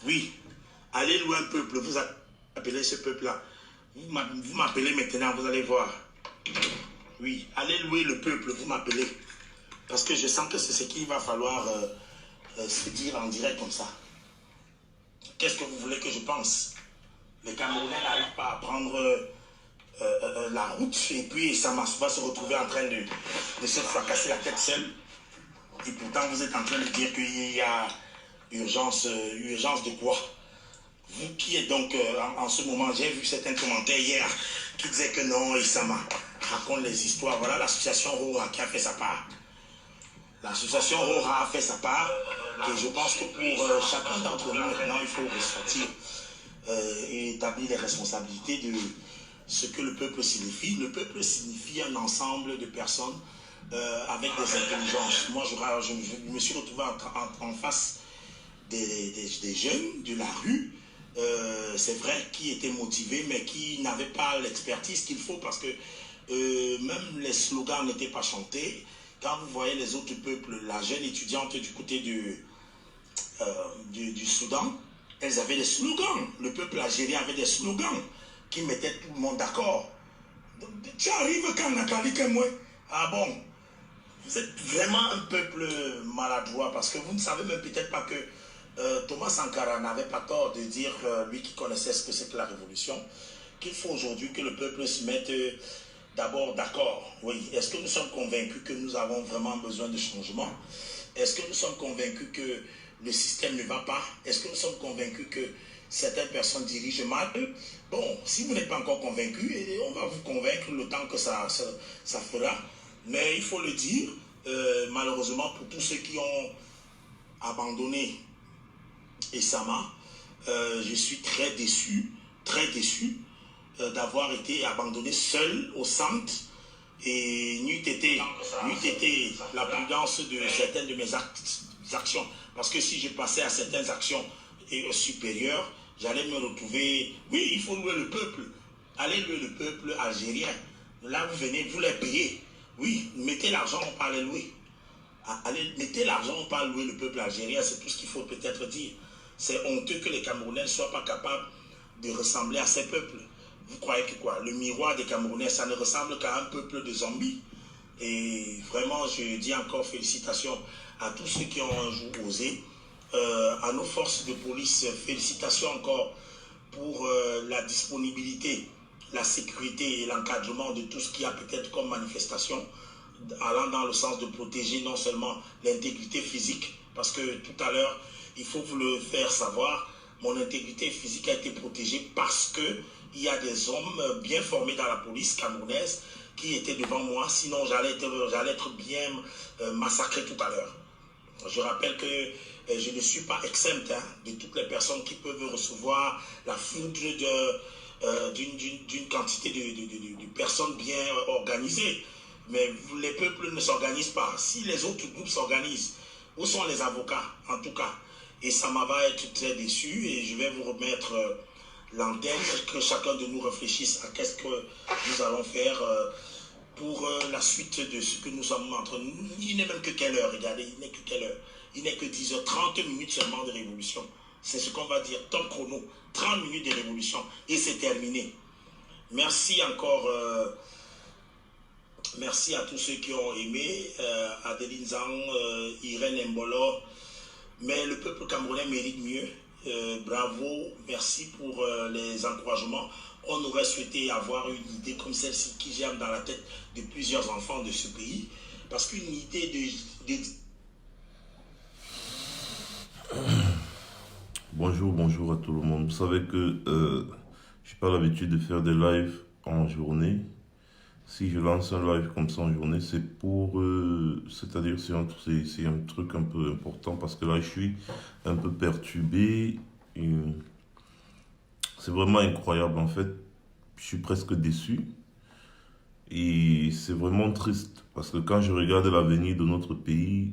Oui, allez louer un peuple, vous appelez ce peuple-là. Vous m'appelez maintenant, vous allez voir. Oui, allez louer le peuple, vous m'appelez. Parce que je sens que c'est ce qu'il va falloir se dire en direct comme ça. Qu'est-ce que vous voulez que je pense? Les Camerounais n'arrivent pas à prendre la route et puis ça va se retrouver en train de se fracasser la tête seule. Et pourtant, vous êtes en train de dire qu'il y a urgence de quoi? Vous qui êtes donc en ce moment, j'ai vu certains commentaires hier qui disaient que non, Issama raconte les histoires. Voilà l'association Rora qui a fait sa part. L'association Rora a fait sa part et je pense que pour chacun d'entre nous, maintenant, il faut ressortir et établir les responsabilités de ce que le peuple signifie. Le peuple signifie un ensemble de personnes avec des intelligences. Moi, je me suis retrouvé en face des jeunes de la rue, c'est vrai, qui étaient motivés, mais qui n'avaient pas l'expertise qu'il faut parce que même les slogans n'étaient pas chantés. Quand vous voyez les autres peuples, la jeune étudiante du côté du Soudan, elles avaient des slogans. Le peuple algérien avait des slogans qui mettaient tout le monde d'accord. Tu arrives quand Nathalie que moi. Ah bon, vous êtes vraiment un peuple maladroit parce que vous ne savez même peut-être pas que Thomas Sankara n'avait pas tort de dire, lui qui connaissait ce que c'est que la révolution, qu'il faut aujourd'hui que le peuple se mette d'abord d'accord. Oui, est-ce que nous sommes convaincus que nous avons vraiment besoin de changement? Est-ce que nous sommes convaincus que le système ne va pas? Est-ce que nous sommes convaincus que certaines personnes dirigent mal? Bon, si vous n'êtes pas encore convaincus, on va vous convaincre le temps que ça fera. Mais il faut le dire, malheureusement, pour tous ceux qui ont abandonné Issama, je suis très déçu d'avoir été abandonné seul au centre et n'eût été la prudence de certaines de mes actions. Parce que si je passais à certaines actions supérieures, j'allais me retrouver... Oui, il faut louer le peuple. Allez louer le peuple algérien. Là, vous venez, vous les payez. Oui, mettez l'argent, on parle les louer. Allez, mettez l'argent, on parle louer le peuple algérien, c'est tout ce qu'il faut peut-être dire. C'est honteux que les Camerounais ne soient pas capables de ressembler à ces peuples. Vous croyez que quoi? Le miroir des Camerounais, ça ne ressemble qu'à un peuple de zombies. Et vraiment, je dis encore félicitations à tous ceux qui ont un jour osé. À nos forces de police, félicitations encore pour la disponibilité, la sécurité et l'encadrement de tout ce qu'il y a peut-être comme manifestation, allant dans le sens de protéger non seulement l'intégrité physique, parce que tout à l'heure, il faut vous le faire savoir, mon intégrité physique a été protégée parce qu'il y a des hommes bien formés dans la police camerounaise qui étaient devant moi, sinon j'allais être bien massacré tout à l'heure. Je rappelle que je ne suis pas exempt de toutes les personnes qui peuvent recevoir la foudre d'une quantité de personnes bien organisées. Mais les peuples ne s'organisent pas. Si les autres groupes s'organisent, où sont les avocats en tout cas? Et ça va être très déçu et je vais vous remettre l'antenne, que chacun de nous réfléchisse à qu'est-ce que nous allons faire pour la suite de ce que nous sommes en train de... Il n'est même que quelle heure, regardez, il n'est que quelle heure? Il n'est que 10h, 30 minutes seulement de révolution. C'est ce qu'on va dire, top chrono, 30 minutes de révolution et c'est terminé. Merci encore... merci à tous ceux qui ont aimé, Adeline Zang, Irène Mbolo, mais le peuple camerounais mérite mieux. Bravo, merci pour les encouragements. On aurait souhaité avoir une idée comme celle-ci qui germe dans la tête de plusieurs enfants de ce pays, parce qu'une idée de... Bonjour à tout le monde. Vous savez que je n'ai pas l'habitude de faire des lives en journée. Si je lance un live comme ça en journée, c'est pour... c'est-à-dire c'est un truc un peu important parce que là, je suis un peu perturbé. C'est vraiment incroyable en fait. Je suis presque déçu. Et c'est vraiment triste parce que quand je regarde l'avenir de notre pays,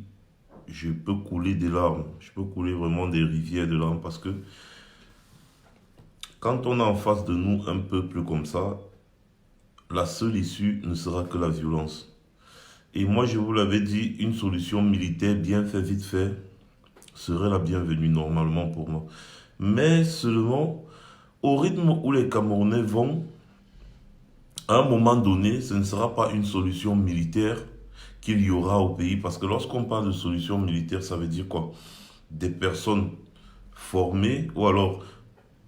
je peux couler des larmes. Je peux couler vraiment des rivières de larmes parce que quand on a en face de nous un peuple comme ça, la seule issue ne sera que la violence. Et moi, je vous l'avais dit, une solution militaire bien faite, vite fait, serait la bienvenue normalement pour moi. Mais seulement, au rythme où les Camerounais vont, à un moment donné, ce ne sera pas une solution militaire qu'il y aura au pays. Parce que lorsqu'on parle de solution militaire, ça veut dire quoi? Des personnes formées ou alors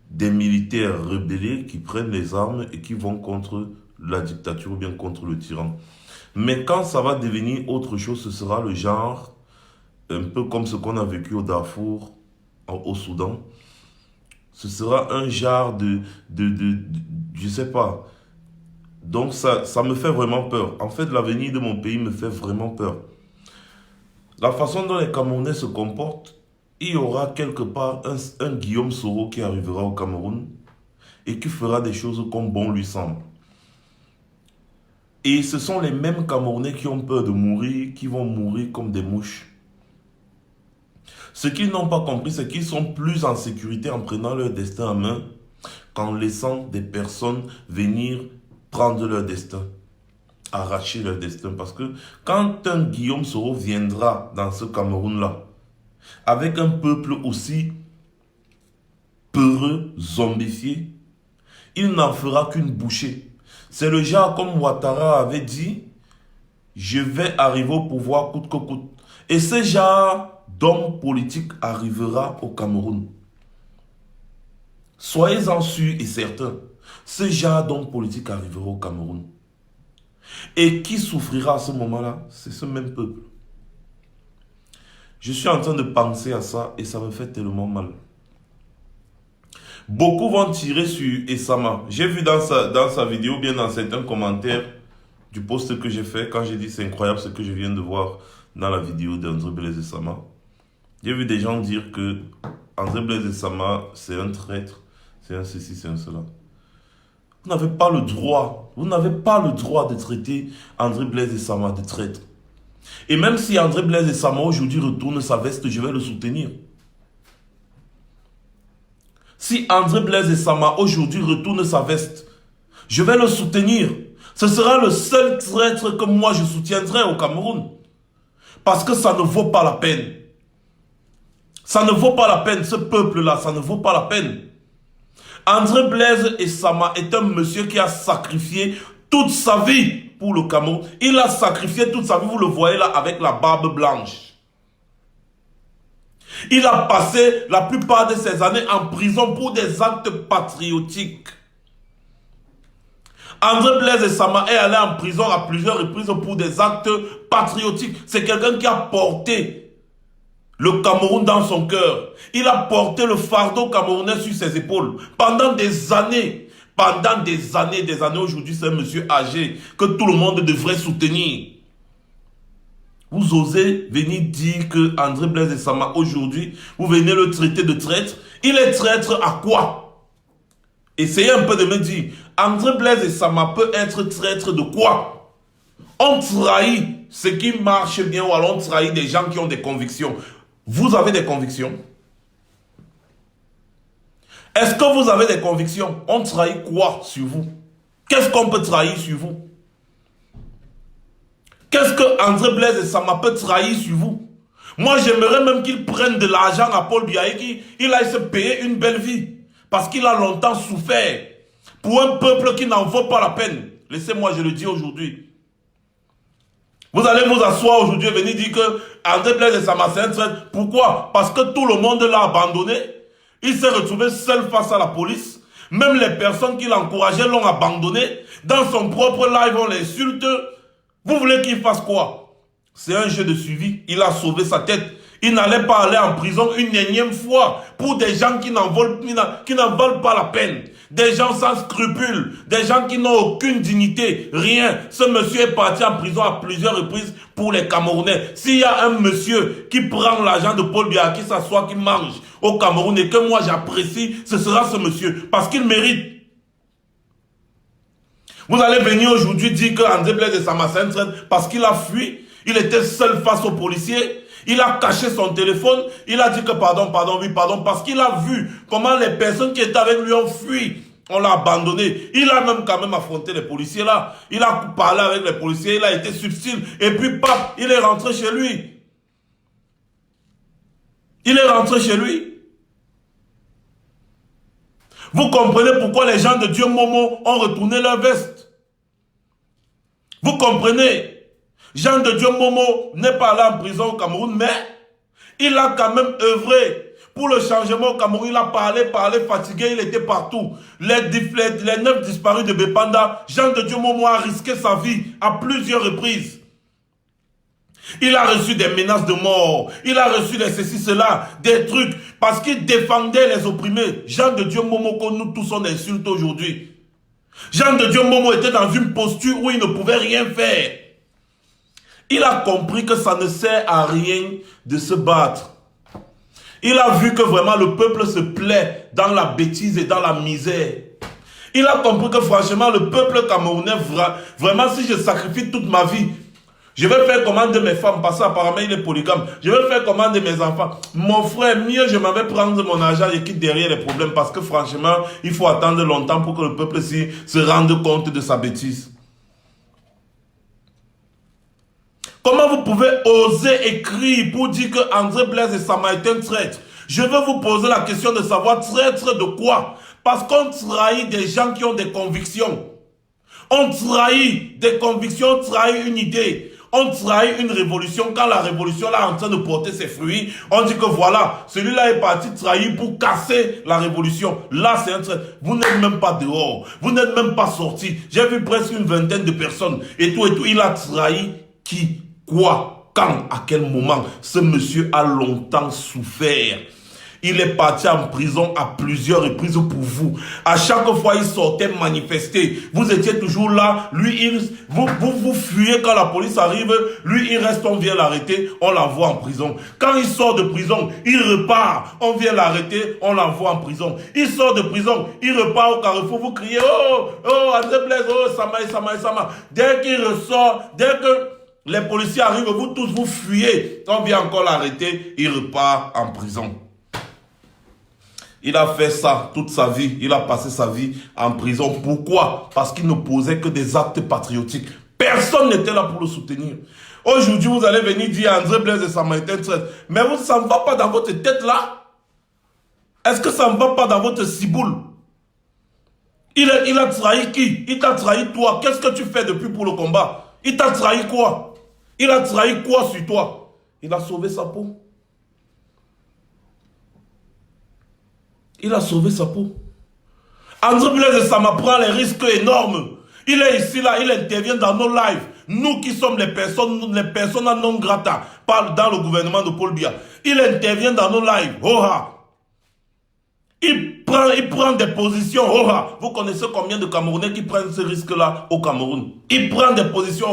des militaires rebellés qui prennent les armes et qui vont contre la dictature ou bien contre le tyran. Mais quand ça va devenir autre chose, ce sera le genre, un peu comme ce qu'on a vécu au Darfour, au Soudan. Ce sera un genre je sais pas. Donc ça me fait vraiment peur. En fait, l'avenir de mon pays me fait vraiment peur. La façon dont les Camerounais se comportent, il y aura quelque part un Guillaume Soro qui arrivera au Cameroun et qui fera des choses comme bon lui semble. Et ce sont les mêmes Camerounais qui ont peur de mourir, qui vont mourir comme des mouches. Ce qu'ils n'ont pas compris, c'est qu'ils sont plus en sécurité en prenant leur destin en main qu'en laissant des personnes venir prendre leur destin, arracher leur destin. Parce que quand un Guillaume Soro viendra dans ce Cameroun-là, avec un peuple aussi peureux, zombifié, il n'en fera qu'une bouchée. C'est le genre comme Ouattara avait dit, je vais arriver au pouvoir coûte que coûte. Et ce genre d'homme politique arrivera au Cameroun. Soyez-en sûrs et certains, ce genre d'homme politique arrivera au Cameroun. Et qui souffrira à ce moment-là? C'est ce même peuple. Je suis en train de penser à ça et ça me fait tellement mal. Beaucoup vont tirer sur Essama. J'ai vu dans sa vidéo, bien dans certains commentaires du post que j'ai fait, quand j'ai dit c'est incroyable ce que je viens de voir dans la vidéo d'André Blaise Essama. J'ai vu des gens dire que André Blaise Essama, c'est un traître, c'est un ceci, c'est un cela. Vous n'avez pas le droit, de traiter André Blaise Essama de traître. Et même si André Blaise Essama aujourd'hui retourne sa veste, je vais le soutenir. Si André Blaise Essama aujourd'hui retourne sa veste, je vais le soutenir. Ce sera le seul traître que moi je soutiendrai au Cameroun. Parce que ça ne vaut pas la peine. Ça ne vaut pas la peine, ce peuple-là, ça ne vaut pas la peine. André Blaise Essama est un monsieur qui a sacrifié toute sa vie pour le Cameroun. Il a sacrifié toute sa vie, vous le voyez là, avec la barbe blanche. Il a passé la plupart de ses années en prison pour des actes patriotiques. André Blaise Essama est allé en prison à plusieurs reprises pour des actes patriotiques. C'est quelqu'un qui a porté le Cameroun dans son cœur. Il a porté le fardeau camerounais sur ses épaules pendant des années. Pendant des années, aujourd'hui, c'est un monsieur âgé que tout le monde devrait soutenir. Vous osez venir dire que André Blaise Essama, aujourd'hui, vous venez le traiter de traître. Il est traître à quoi? Essayez un peu de me dire, André Blaise Essama peut être traître de quoi? On trahit ce qui marche bien ou alors on trahit des gens qui ont des convictions. Vous avez des convictions? Est-ce que vous avez des convictions? On trahit quoi sur vous? Qu'est-ce qu'on peut trahir sur vous? Qu'est-ce que André Blaise Essama peut trahir sur vous? Moi, j'aimerais même qu'il prenne de l'argent à Paul Biya et qu'il aille se payer une belle vie. Parce qu'il a longtemps souffert pour un peuple qui n'en vaut pas la peine. Laissez-moi, je le dis aujourd'hui. Vous allez vous asseoir aujourd'hui et venir dire que André Blaise Essama, c'est un traître. Pourquoi? Parce que tout le monde l'a abandonné. Il s'est retrouvé seul face à la police. Même les personnes qui l'encourageaient l'ont abandonné. Dans son propre live, on l'insulte. Vous voulez qu'il fasse quoi? C'est un jeu de suivi. Il a sauvé sa tête. Il n'allait pas aller en prison une énième fois pour des gens qui n'en valent pas la peine. Des gens sans scrupules. Des gens qui n'ont aucune dignité. Rien. Ce monsieur est parti en prison à plusieurs reprises pour les Camerounais. S'il y a un monsieur qui prend l'argent de Paul Biya, qui s'assoit, qui mange au Cameroun et que moi j'apprécie, ce sera ce monsieur. Parce qu'il mérite. Vous allez venir aujourd'hui dire que André Blaise Essama c'est un traître parce qu'il a fui. Il était seul face aux policiers. Il a caché son téléphone. Il a dit que pardon, parce qu'il a vu comment les personnes qui étaient avec lui ont fui. On l'a abandonné. Il a même quand même affronté les policiers là. Il a parlé avec les policiers. Il a été subtil. Et puis, paf, il est rentré chez lui. Il est rentré chez lui. Vous comprenez pourquoi les gens de Dieu Momo ont retourné leur veste? Vous comprenez? Jean de Dieu Momo n'est pas allé en prison au Cameroun, mais il a quand même œuvré pour le changement au Cameroun. Il a parlé, fatigué, il était partout. Les 9 disparus de Bépanda, Jean de Dieu Momo a risqué sa vie à plusieurs reprises. Il a reçu des menaces de mort. Il a reçu des ceci, cela, des trucs. Parce qu'il défendait les opprimés. Jean de Dieu Momo, que nous tous on insulte aujourd'hui. Jean de Dieu Momo était dans une posture où il ne pouvait rien faire. Il a compris que ça ne sert à rien de se battre. Il a vu que vraiment le peuple se plaît dans la bêtise et dans la misère. Il a compris que franchement le peuple camerounais, vraiment si je sacrifie toute ma vie, je vais faire commande de mes femmes, parce qu'apparemment il est polygame. Je vais faire commande de mes enfants. Mon frère, mieux je m'en vais prendre mon argent et quitte derrière les problèmes. Parce que franchement, il faut attendre longtemps pour que le peuple se rende compte de sa bêtise. Comment vous pouvez oser écrire pour dire que André Blaise et Sama est un traître? Je veux vous poser la question de savoir traître de quoi? Parce qu'on trahit des gens qui ont des convictions. On trahit des convictions, on trahit une idée. On trahit une révolution. Quand la révolution là est en train de porter ses fruits, on dit que voilà, celui-là est parti trahir pour casser la révolution. Là, c'est un traître. Vous n'êtes même pas dehors. Vous n'êtes même pas sorti. J'ai vu presque une vingtaine de personnes. Et tout. Il a trahi qui? Quoi? Quand? À quel moment? Ce monsieur a longtemps souffert. Il est parti en prison à plusieurs reprises pour vous. À chaque fois, il sortait manifester. Vous étiez toujours là. Lui, vous fuyez quand la police arrive. Lui, il reste, on vient l'arrêter, on l'envoie en prison. Quand il sort de prison, il repart. On vient l'arrêter, on l'envoie en prison. Il sort de prison, il repart au carrefour. Vous criez, oh, André Blaise, oh, Sama. Dès qu'il ressort, dès que les policiers arrivent, vous tous, vous fuyez. On vient encore l'arrêter, il repart en prison. Il a fait ça toute sa vie. Il a passé sa vie en prison. Pourquoi? Parce qu'il ne posait que des actes patriotiques. Personne n'était là pour le soutenir. Aujourd'hui, vous allez venir dire André Blaise et Sama est un traître. Mais vous, ça ne va pas dans votre tête là? Est-ce que ça ne va pas dans votre ciboule? Il a trahi qui? Il t'a trahi toi. Qu'est-ce que tu fais depuis pour le combat? Il t'a trahi quoi? Il a trahi quoi sur toi? Il a sauvé sa peau. Il a sauvé sa peau. André Blaise et Sama prend les risques énormes. Il est ici, là, il intervient dans nos lives. Nous qui sommes les personnes à non grata, dans le gouvernement de Paul Biya. Il intervient dans nos lives. Il prend des positions. Vous connaissez combien de Camerounais qui prennent ce risque-là au Cameroun? Il prend des positions.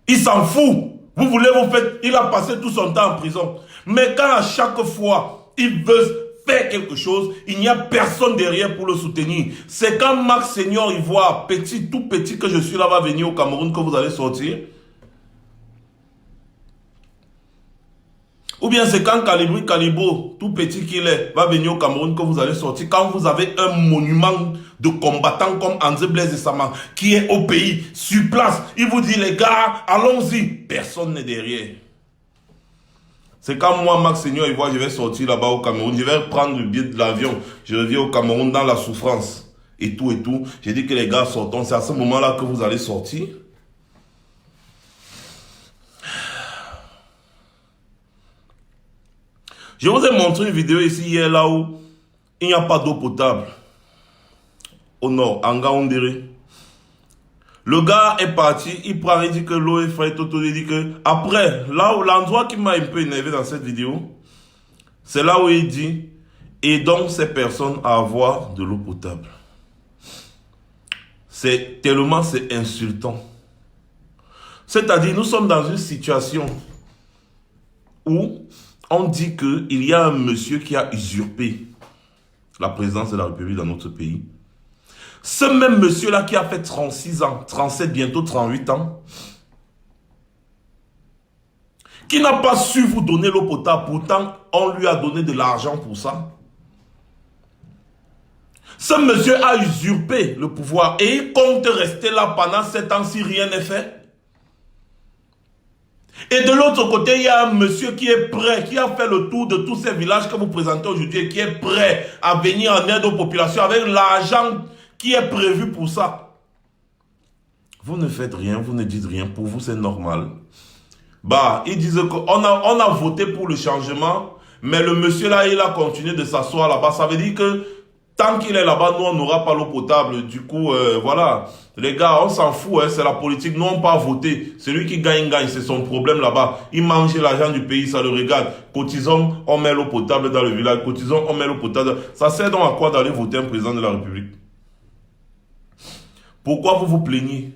Il s'en fout. Vous voulez vous faire... Il a passé tout son temps en prison. Mais quand à chaque fois... il veut faire quelque chose, il n'y a personne derrière pour le soutenir. C'est quand Max Senior Ivoire, tout petit que je suis là, va venir au Cameroun que vous allez sortir. Ou bien c'est quand Calibo, tout petit qu'il est, va venir au Cameroun que vous allez sortir. Quand vous avez un monument de combattants comme André Blaise et Sama, qui est au pays, sur place, il vous dit les gars, allons-y. Personne n'est derrière. C'est quand moi, Max Senior Ivoire, je vais sortir là-bas au Cameroun. Je vais prendre le billet de l'avion. Je reviens au Cameroun dans la souffrance. Et tout. J'ai dit que les gars sortons. C'est à ce moment-là que vous allez sortir. Je vous ai montré une vidéo ici hier là où il n'y a pas d'eau potable. Au nord, en Gaoundéré. Le gars est parti, il dit que l'eau est fraîche, il dit que... Après, là où l'endroit qui m'a un peu énervé dans cette vidéo, c'est là où il dit, aidons ces personnes à avoir de l'eau potable. C'est tellement, c'est insultant. C'est-à-dire, nous sommes dans une situation où on dit qu'il y a un monsieur qui a usurpé la présidence de la République dans notre pays. Ce même monsieur-là qui a fait 36 ans, 37, bientôt 38 ans, qui n'a pas su vous donner l'eau potable, pourtant on lui a donné de l'argent pour ça. Ce monsieur a usurpé le pouvoir et il compte rester là pendant 7 ans si rien n'est fait. Et de l'autre côté, il y a un monsieur qui est prêt, qui a fait le tour de tous ces villages que vous présentez aujourd'hui et qui est prêt à venir en aide aux populations avec l'argent qui est prévu pour ça. Vous ne faites rien, vous ne dites rien. Pour vous, c'est normal. Bah, ils disent qu'on a voté pour le changement, mais le monsieur là, il a continué de s'asseoir là-bas. Ça veut dire que tant qu'il est là-bas, nous, on n'aura pas l'eau potable. Du coup, voilà. Les gars, on s'en fout, hein, c'est la politique. Nous, on pas voté. Celui qui gagne, gagne. C'est son problème là-bas. Il mange l'argent du pays, ça le regarde. Cotisons, on met l'eau potable dans le village. Cotisons, on met l'eau potable. Ça sert donc à quoi d'aller voter un président de la République? Pourquoi vous vous plaignez?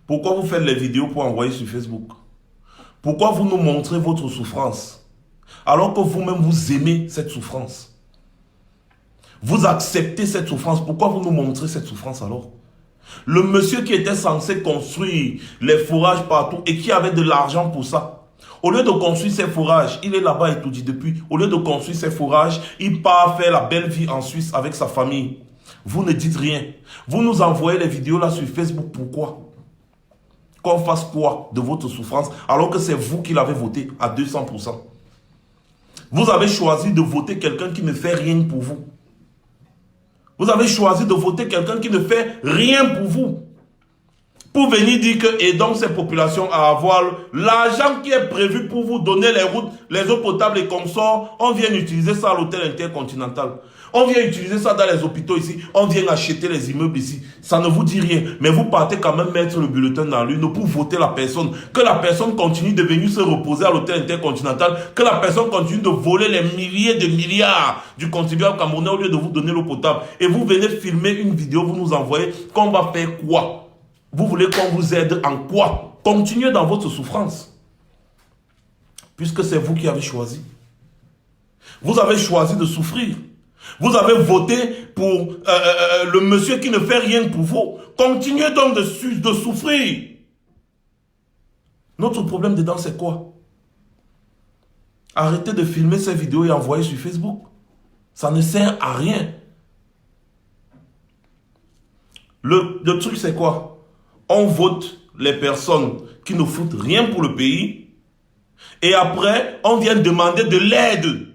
Pourquoi vous faites les vidéos pour envoyer sur Facebook? Pourquoi vous nous montrez votre souffrance? Alors que vous-même, vous aimez cette souffrance. Vous acceptez cette souffrance. Pourquoi vous nous montrez cette souffrance alors? Le monsieur qui était censé construire les forages partout et qui avait de l'argent pour ça, au lieu de construire ses forages, il est là-bas étourdi depuis. Au lieu de construire ses forages, il part faire la belle vie en Suisse avec sa famille. Vous ne dites rien. Vous nous envoyez les vidéos là sur Facebook. Pourquoi? Qu'on fasse quoi de votre souffrance alors que c'est vous qui l'avez voté à 200%. Vous avez choisi de voter quelqu'un qui ne fait rien pour vous. Vous avez choisi de voter quelqu'un qui ne fait rien pour vous. Pour venir dire que aidons ces populations à avoir l'argent qui est prévu pour vous donner les routes, les eaux potables et consorts, on vient utiliser ça à l'hôtel intercontinental. On vient utiliser ça dans les hôpitaux ici. On vient acheter les immeubles ici. Ça ne vous dit rien. Mais vous partez quand même mettre le bulletin dans l'urne pour voter la personne. Que la personne continue de venir se reposer à l'hôtel intercontinental. Que la personne continue de voler les milliers de milliards du contribuable camerounais au lieu de vous donner l'eau potable. Et vous venez filmer une vidéo, vous nous envoyez. Qu'on va faire quoi? Vous voulez qu'on vous aide en quoi? Continuez dans votre souffrance. Puisque c'est vous qui avez choisi. Vous avez choisi de souffrir. Vous avez voté pour le monsieur qui ne fait rien pour vous. Continuez donc de souffrir. Notre problème dedans, c'est quoi? Arrêtez de filmer ces vidéos et envoyer sur Facebook. Ça ne sert à rien. Le truc, c'est quoi? On vote les personnes qui ne foutent rien pour le pays. Et après, on vient demander de l'aide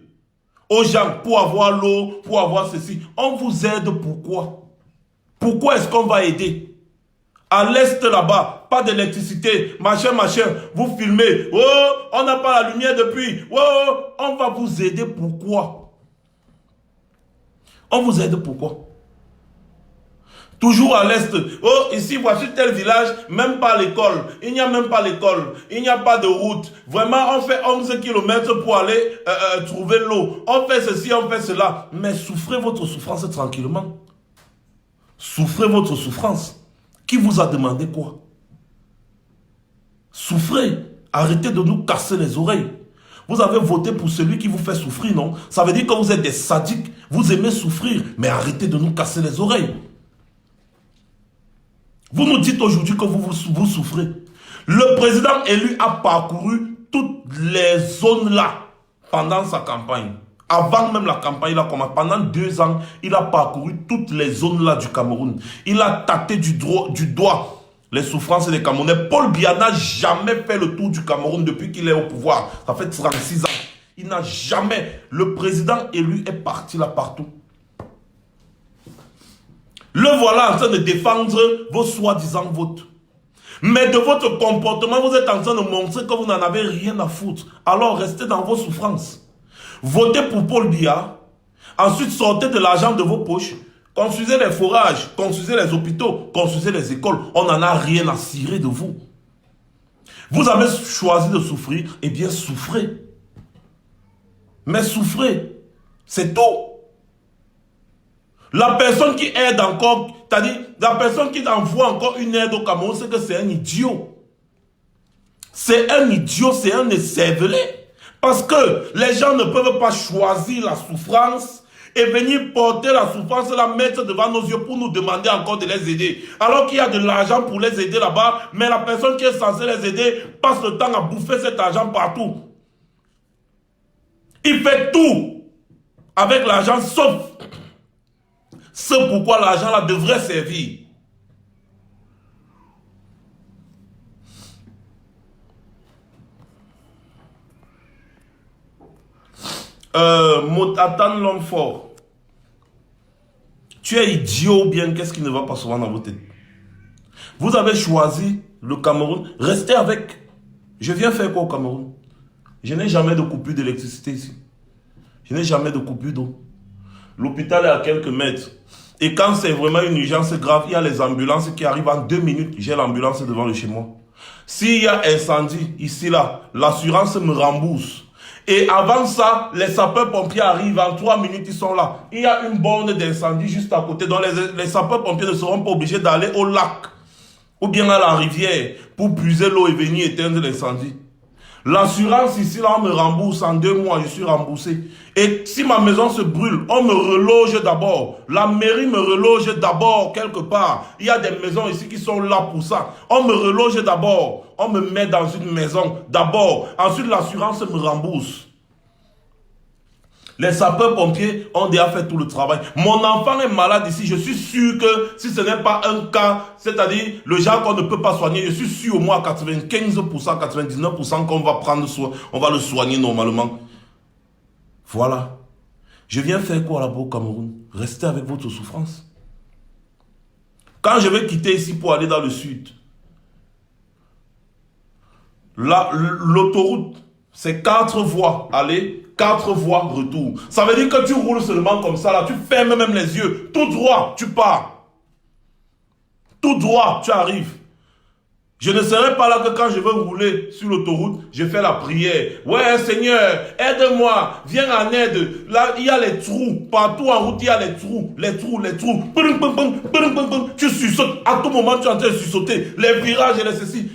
aux gens pour avoir l'eau, pour avoir ceci. On vous aide pourquoi? Pourquoi est-ce qu'on va aider? À l'est là-bas, pas d'électricité, machin, machin. Vous filmez. Oh, on n'a pas la lumière depuis. Oh, on va vous aider pourquoi? On vous aide pourquoi? Toujours à l'est. Oh, ici, voici tel village, même pas l'école. Il n'y a même pas l'école. Il n'y a pas de route. Vraiment, on fait 11 km pour aller trouver l'eau. On fait ceci, on fait cela. Mais souffrez votre souffrance tranquillement. Souffrez votre souffrance. Qui vous a demandé quoi? Souffrez. Arrêtez de nous casser les oreilles. Vous avez voté pour celui qui vous fait souffrir, non? Ça veut dire que vous êtes des sadiques. Vous aimez souffrir. Mais arrêtez de nous casser les oreilles. Vous nous dites aujourd'hui que vous souffrez. Le président élu a parcouru toutes les zones là pendant sa campagne. Avant même la campagne, il a commencé. Pendant 2 ans, il a parcouru toutes les zones là du Cameroun. Il a tâté du doigt les souffrances des Camerounais. Paul Biya n'a jamais fait le tour du Cameroun depuis qu'il est au pouvoir. Ça fait 36 ans. Il n'a jamais. Le président élu est parti là partout. Le voilà en train de défendre vos soi-disant votes. Mais de votre comportement, vous êtes en train de montrer que vous n'en avez rien à foutre. Alors restez dans vos souffrances. Votez pour Paul Biya. Ensuite, sortez de l'argent de vos poches. Construisez les forages, construisez les hôpitaux, construisez les écoles. On n'en a rien à cirer de vous. Vous avez choisi de souffrir, eh bien souffrez. Mais souffrez. C'est tout. La personne qui aide encore, c'est-à-dire la personne qui envoie encore une aide au Cameroun, c'est que c'est un idiot. C'est un idiot, c'est un écervelé. Parce que les gens ne peuvent pas choisir la souffrance et venir porter la souffrance, la mettre devant nos yeux pour nous demander encore de les aider. Alors qu'il y a de l'argent pour les aider là-bas, mais la personne qui est censée les aider passe le temps à bouffer cet argent partout. Il fait tout avec l'argent sauf c'est pourquoi l'argent là devrait servir. Motatan l'homme fort. Tu es idiot ou bien qu'est-ce qui ne va pas souvent dans vos têtes? Vous avez choisi le Cameroun. Restez avec. Je viens faire quoi au Cameroun? Je n'ai jamais de coupure d'électricité ici. Je n'ai jamais de coupure d'eau. L'hôpital est à quelques mètres. Et quand c'est vraiment une urgence grave, il y a les ambulances qui arrivent en 2 minutes. J'ai l'ambulance devant le chez moi. S'il y a incendie ici, là, l'assurance me rembourse. Et avant ça, les sapeurs-pompiers arrivent, en 3 minutes, ils sont là. Il y a une borne d'incendie juste à côté. Donc les sapeurs-pompiers ne seront pas obligés d'aller au lac ou bien à la rivière pour puiser l'eau et venir éteindre l'incendie. L'assurance ici, là, on me rembourse en 2 mois, je suis remboursé. Et si ma maison se brûle, on me reloge d'abord. La mairie me reloge d'abord quelque part. Il y a des maisons ici qui sont là pour ça. On me reloge d'abord. On me met dans une maison d'abord. Ensuite, l'assurance me rembourse. Les sapeurs-pompiers ont déjà fait tout le travail. Mon enfant est malade ici. Je suis sûr que si ce n'est pas un cas, c'est-à-dire le genre qu'on ne peut pas soigner, je suis sûr au moins à 95%, 99% qu'on va prendre soin, on va le soigner normalement. Voilà. Je viens faire quoi là-bas au Cameroun? Restez avec votre souffrance. Quand je vais quitter ici pour aller dans le sud, l'autoroute, c'est 4 voies aller, 4 voies retour. Ça veut dire que tu roules seulement comme ça, là, tu fermes même les yeux. Tout droit, tu pars. Tout droit, tu arrives. Je ne serai pas là que quand je veux rouler sur l'autoroute, je fais la prière. Ouais, Seigneur, aide-moi, viens en aide. Là, il y a les trous. Partout en route, il y a les trous. Les trous. Tu sursautes. À tout moment, tu es en train de sursauter. Les virages et les ceci.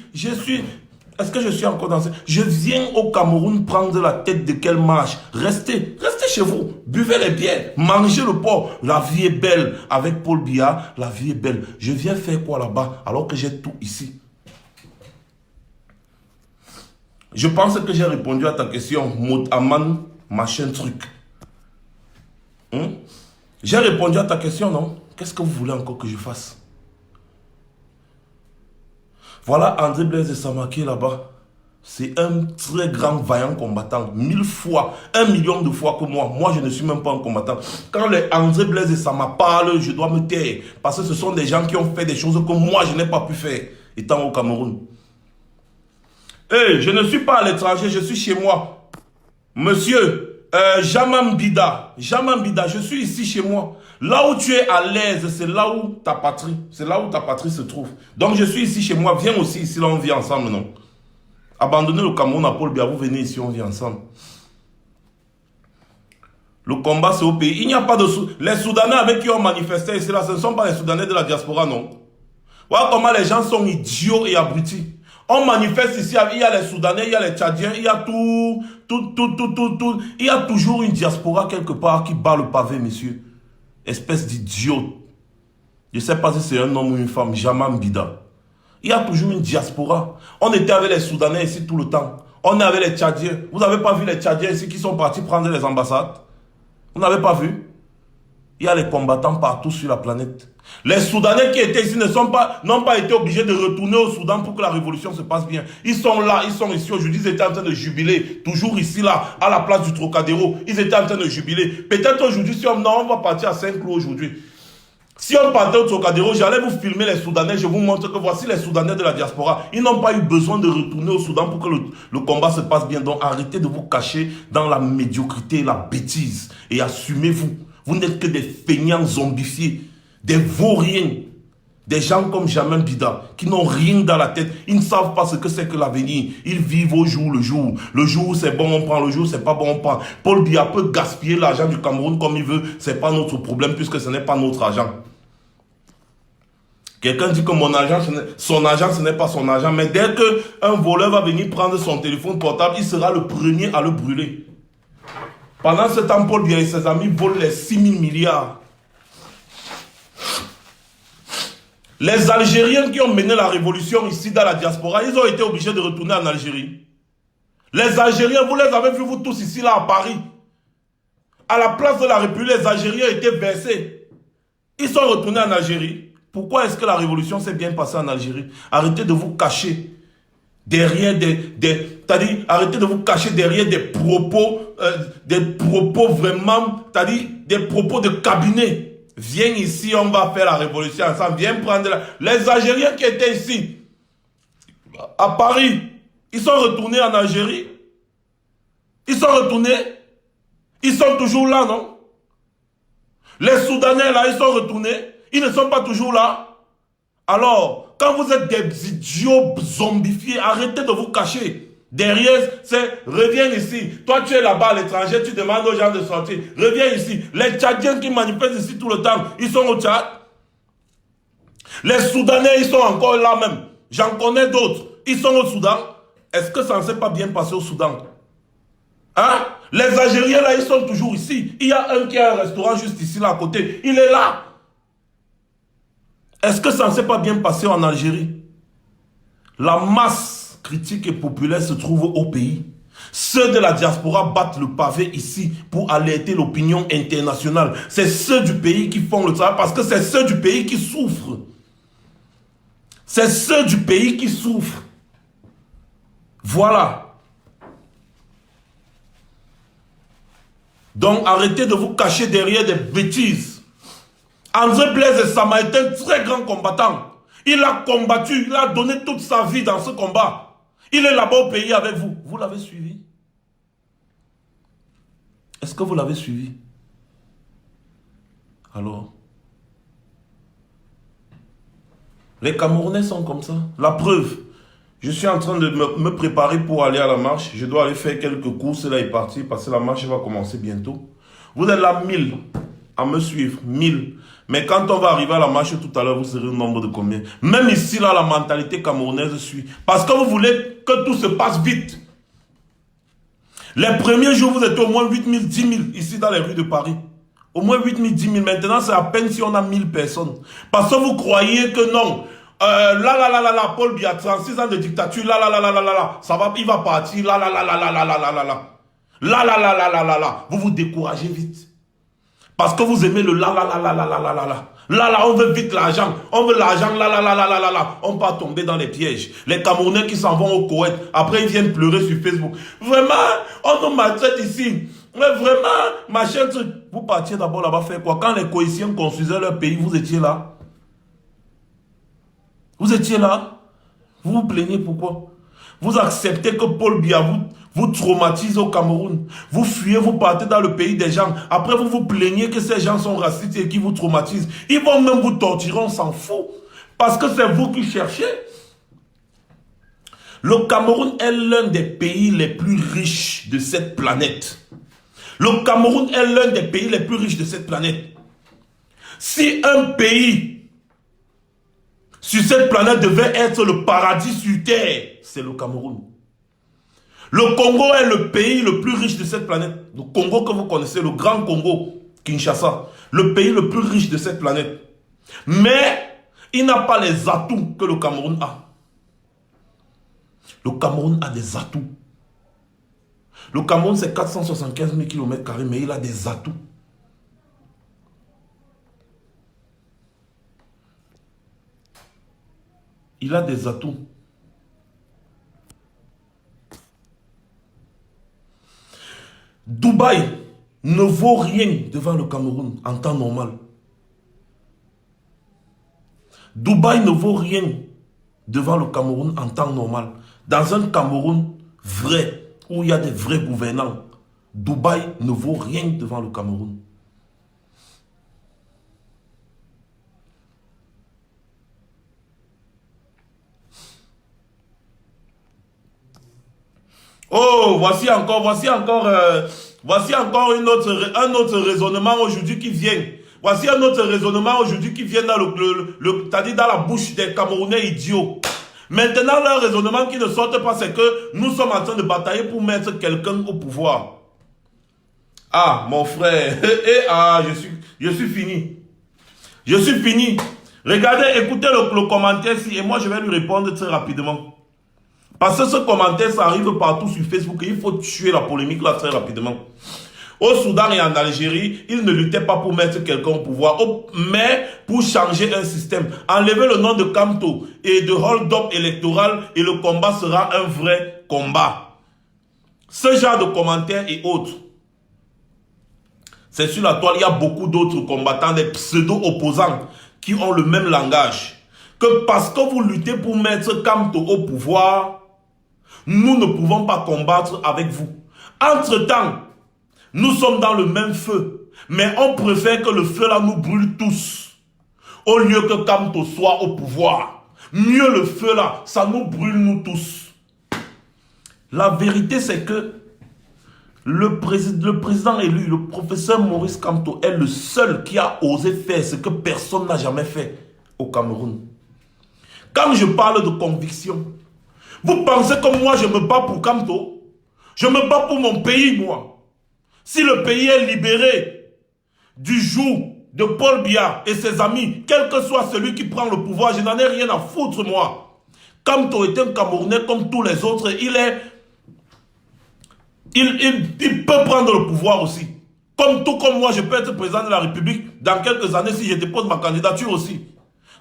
Est-ce que je suis encore dans ce... Je viens au Cameroun prendre la tête de quelle marche. Restez chez vous. Buvez les bières. Mangez le porc. La vie est belle. Avec Paul Biya, la vie est belle. Je viens faire quoi là-bas alors que j'ai tout ici? Je pense que j'ai répondu à ta question. Motaman, machin truc. J'ai répondu à ta question, non? Qu'est-ce que vous voulez encore que je fasse? Voilà André Blaise de Sama qui est là-bas. C'est un très grand vaillant combattant. 1000 fois, 1 million de fois que moi. Moi, je ne suis même pas un combattant. Quand les André Blaise de Sama parlent, je dois me taire. Parce que ce sont des gens qui ont fait des choses que moi, je n'ai pas pu faire, étant au Cameroun. Je ne suis pas à l'étranger, je suis chez moi. Monsieur, Jamambida, je suis ici chez moi. Là où tu es à l'aise, c'est là où ta patrie, se trouve. Donc je suis ici chez moi, viens aussi ici, là on vit ensemble, non? Abandonnez le Cameroun à Paul Biya, vous venez ici, on vit ensemble. Le combat c'est au pays. Il n'y a pas de... Les Soudanais avec qui on manifestait ici, là, ce ne sont pas les Soudanais de la diaspora, non? Voilà comment les gens sont idiots et abrutis. On manifeste ici, il y a les Soudanais, il y a les Tchadiens, il y a tout. Il y a toujours une diaspora quelque part qui bat le pavé, messieurs. Espèce d'idiot. Je ne sais pas si c'est un homme ou une femme, Jamambida. Il y a toujours une diaspora. On était avec les Soudanais ici tout le temps. On est avec les Tchadiens. Vous n'avez pas vu les Tchadiens ici qui sont partis prendre les ambassades? Vous n'avez pas vu? Il y a les combattants partout sur la planète. Les Soudanais qui étaient ici n'ont pas été obligés de retourner au Soudan pour que la révolution se passe bien. Ils sont là, ils sont ici aujourd'hui, ils étaient en train de jubiler. Toujours ici, là, à la place du Trocadéro. Ils étaient en train de jubiler. Peut-être aujourd'hui, si on va partir à Saint-Cloud aujourd'hui. Si on partait au Trocadéro, j'allais vous filmer les Soudanais. Je vous montre que voici les Soudanais de la diaspora. Ils n'ont pas eu besoin de retourner au Soudan pour que le combat se passe bien. Donc arrêtez de vous cacher dans la médiocrité et la bêtise. Et assumez-vous. Vous n'êtes que des feignants zombifiés, des vauriens, des gens comme Jamambida, qui n'ont rien dans la tête. Ils ne savent pas ce que c'est que l'avenir. Ils vivent au jour le jour. Le jour c'est bon, on prend. Le jour c'est pas bon, on prend. Paul Biya peut gaspiller l'argent du Cameroun comme il veut. C'est pas notre problème puisque ce n'est pas notre argent. Quelqu'un dit que son argent, ce n'est pas son argent. Mais dès qu'un voleur va venir prendre son téléphone portable, il sera le premier à le brûler. Pendant ce temps, Paul Biya et ses amis volent les 6 000 milliards. Les Algériens qui ont mené la révolution ici dans la diaspora, ils ont été obligés de retourner en Algérie. Les Algériens, vous les avez vus vous tous ici là à Paris. À la place de la République, les Algériens étaient versés. Ils sont retournés en Algérie. Pourquoi est-ce que la révolution s'est bien passée en Algérie? Arrêtez de vous cacher derrière c'est-à-dire, arrêtez de vous cacher derrière des propos vraiment, c'est-à-dire, des propos de cabinet. Viens ici, on va faire la révolution ensemble. Viens prendre les Algériens qui étaient ici, à Paris, ils sont retournés en Algérie. Ils sont retournés. Ils sont toujours là, non? Les Soudanais, là, ils sont retournés. Ils ne sont pas toujours là. Alors, quand vous êtes des idiots zombifiés, arrêtez de vous cacher. Derrière, c'est reviens ici. Toi, tu es là-bas à l'étranger, tu demandes aux gens de sortir. Reviens ici. Les Tchadiens qui manifestent ici tout le temps, ils sont au Tchad. Les Soudanais, ils sont encore là même. J'en connais d'autres. Ils sont au Soudan. Est-ce que ça ne s'est pas bien passé au Soudan? Hein? Les Algériens, là, ils sont toujours ici. Il y a un qui a un restaurant juste ici, là, à côté. Il est là. Est-ce que ça ne s'est pas bien passé en Algérie? La masse critique et populaire se trouve au pays. Ceux de la diaspora battent le pavé ici pour alerter l'opinion internationale. C'est ceux du pays qui font le travail parce que c'est ceux du pays qui souffrent. C'est ceux du pays qui souffrent. Voilà. Donc arrêtez de vous cacher derrière des bêtises. André Blaise Sama est un très grand combattant. Il a combattu, il a donné toute sa vie dans ce combat. Il est là-bas au pays avec vous. Vous l'avez suivi? Est-ce que vous l'avez suivi? Alors? Les Camerounais sont comme ça. La preuve, je suis en train de me préparer pour aller à la marche. Je dois aller faire quelques courses là et partir parce que la marche va commencer bientôt. Vous êtes là 1000 à me suivre, 1000. Mais quand on va arriver à la marche tout à l'heure, vous serez au nombre de combien? Même ici, là, la mentalité camerounaise suit. Parce que vous voulez que tout se passe vite. Les premiers jours, vous étiez au moins 8 000, 10 000 ici dans les rues de Paris. Au moins 8 000, 10 000. Maintenant, c'est à peine si on a 1000 personnes. Parce que vous croyez que non. Paul Biya, 36 ans de dictature, ça va, il va partir, vous vous découragez vite. Parce que vous aimez le on veut vite l'argent. On veut l'argent, on va tomber dans les pièges. Les Camerounais qui s'en vont au Koweït, après ils viennent pleurer sur Facebook. Vraiment, on nous maltraite ici. Mais vraiment, machin truc. Vous partiez d'abord là-bas faire quoi? Quand les Koïtiens construisaient leur pays, vous étiez là. Vous étiez là. Vous vous plaignez pourquoi? Vous acceptez que Paul Biya vous traumatise au Cameroun. Vous fuyez, vous partez dans le pays des gens. Après, vous vous plaignez que ces gens sont racistes et qui vous traumatisent. Ils vont même vous torturer, on s'en fout. Parce que c'est vous qui cherchez. Le Cameroun est l'un des pays les plus riches de cette planète. Le Cameroun est l'un des pays les plus riches de cette planète. Si un pays sur cette planète devait être le paradis sur terre, c'est le Cameroun. Le Congo est le pays le plus riche de cette planète. Le Congo que vous connaissez, le grand Congo, Kinshasa. Le pays le plus riche de cette planète. Mais il n'a pas les atouts que le Cameroun a. Le Cameroun a des atouts. Le Cameroun, c'est 475 000 km², mais il a des atouts. Il a des atouts. Dubaï ne vaut rien devant le Cameroun en temps normal. Dubaï ne vaut rien devant le Cameroun en temps normal. Dans un Cameroun vrai, où il y a des vrais gouvernants, Dubaï ne vaut rien devant le Cameroun. Oh, voici encore un autre raisonnement aujourd'hui qui vient. Voici un autre raisonnement aujourd'hui qui vient dans c'est-à-dire dans la bouche des Camerounais idiots. Maintenant, leur raisonnement qui ne sortent pas, c'est que nous sommes en train de batailler pour mettre quelqu'un au pouvoir. Ah, mon frère, je suis fini. Je suis fini. Regardez, écoutez le commentaire ici et moi je vais lui répondre très rapidement. Parce que ce commentaire, ça arrive partout sur Facebook et il faut tuer la polémique là très rapidement. Au Soudan et en Algérie, ils ne luttaient pas pour mettre quelqu'un au pouvoir, mais pour changer un système. Enlever le nom de Kamto et de hold-up électoral et le combat sera un vrai combat. Ce genre de commentaires et autres, c'est sur la toile, il y a beaucoup d'autres combattants, des pseudo-opposants qui ont le même langage. Que parce que vous luttez pour mettre Kamto au pouvoir, nous ne pouvons pas combattre avec vous. Entre-temps, nous sommes dans le même feu, mais on préfère que le feu là nous brûle tous, au lieu que Kamto soit au pouvoir. Mieux le feu là, ça nous brûle nous tous. La vérité c'est que le président élu, le professeur Maurice Kamto, est le seul qui a osé faire ce que personne n'a jamais fait au Cameroun. Quand je parle de conviction, vous pensez que moi je me bats pour Kamto? Je me bats pour mon pays, moi. Si le pays est libéré du joug de Paul Biya et ses amis, quel que soit celui qui prend le pouvoir, je n'en ai rien à foutre, moi. Kamto est un Camerounais comme tous les autres. Il peut prendre le pouvoir aussi. Tout comme moi, je peux être président de la République dans quelques années si je dépose ma candidature aussi.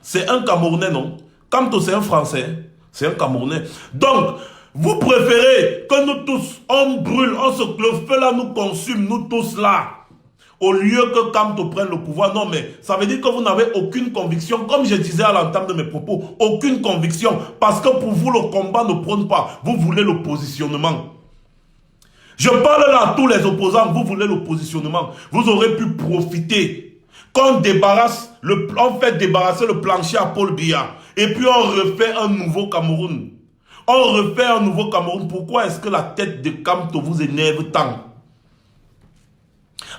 C'est un Camerounais, non? Kamto, c'est un Français. C'est un Camerounais. Donc, vous préférez que nous tous, on brûle, le feu là nous consume, nous tous là, au lieu que Kamto prenne le pouvoir. Non, mais ça veut dire que vous n'avez aucune conviction, comme je disais à l'entame de mes propos, aucune conviction, parce que pour vous, le combat ne prône pas. Vous voulez le positionnement. Je parle là à tous les opposants, vous voulez le positionnement. Vous aurez pu profiter. Qu'on on fait débarrasser le plancher à Paul Biya, et puis on refait un nouveau Cameroun. On refait un nouveau Cameroun. Pourquoi est-ce que la tête de Kamto vous énerve tant?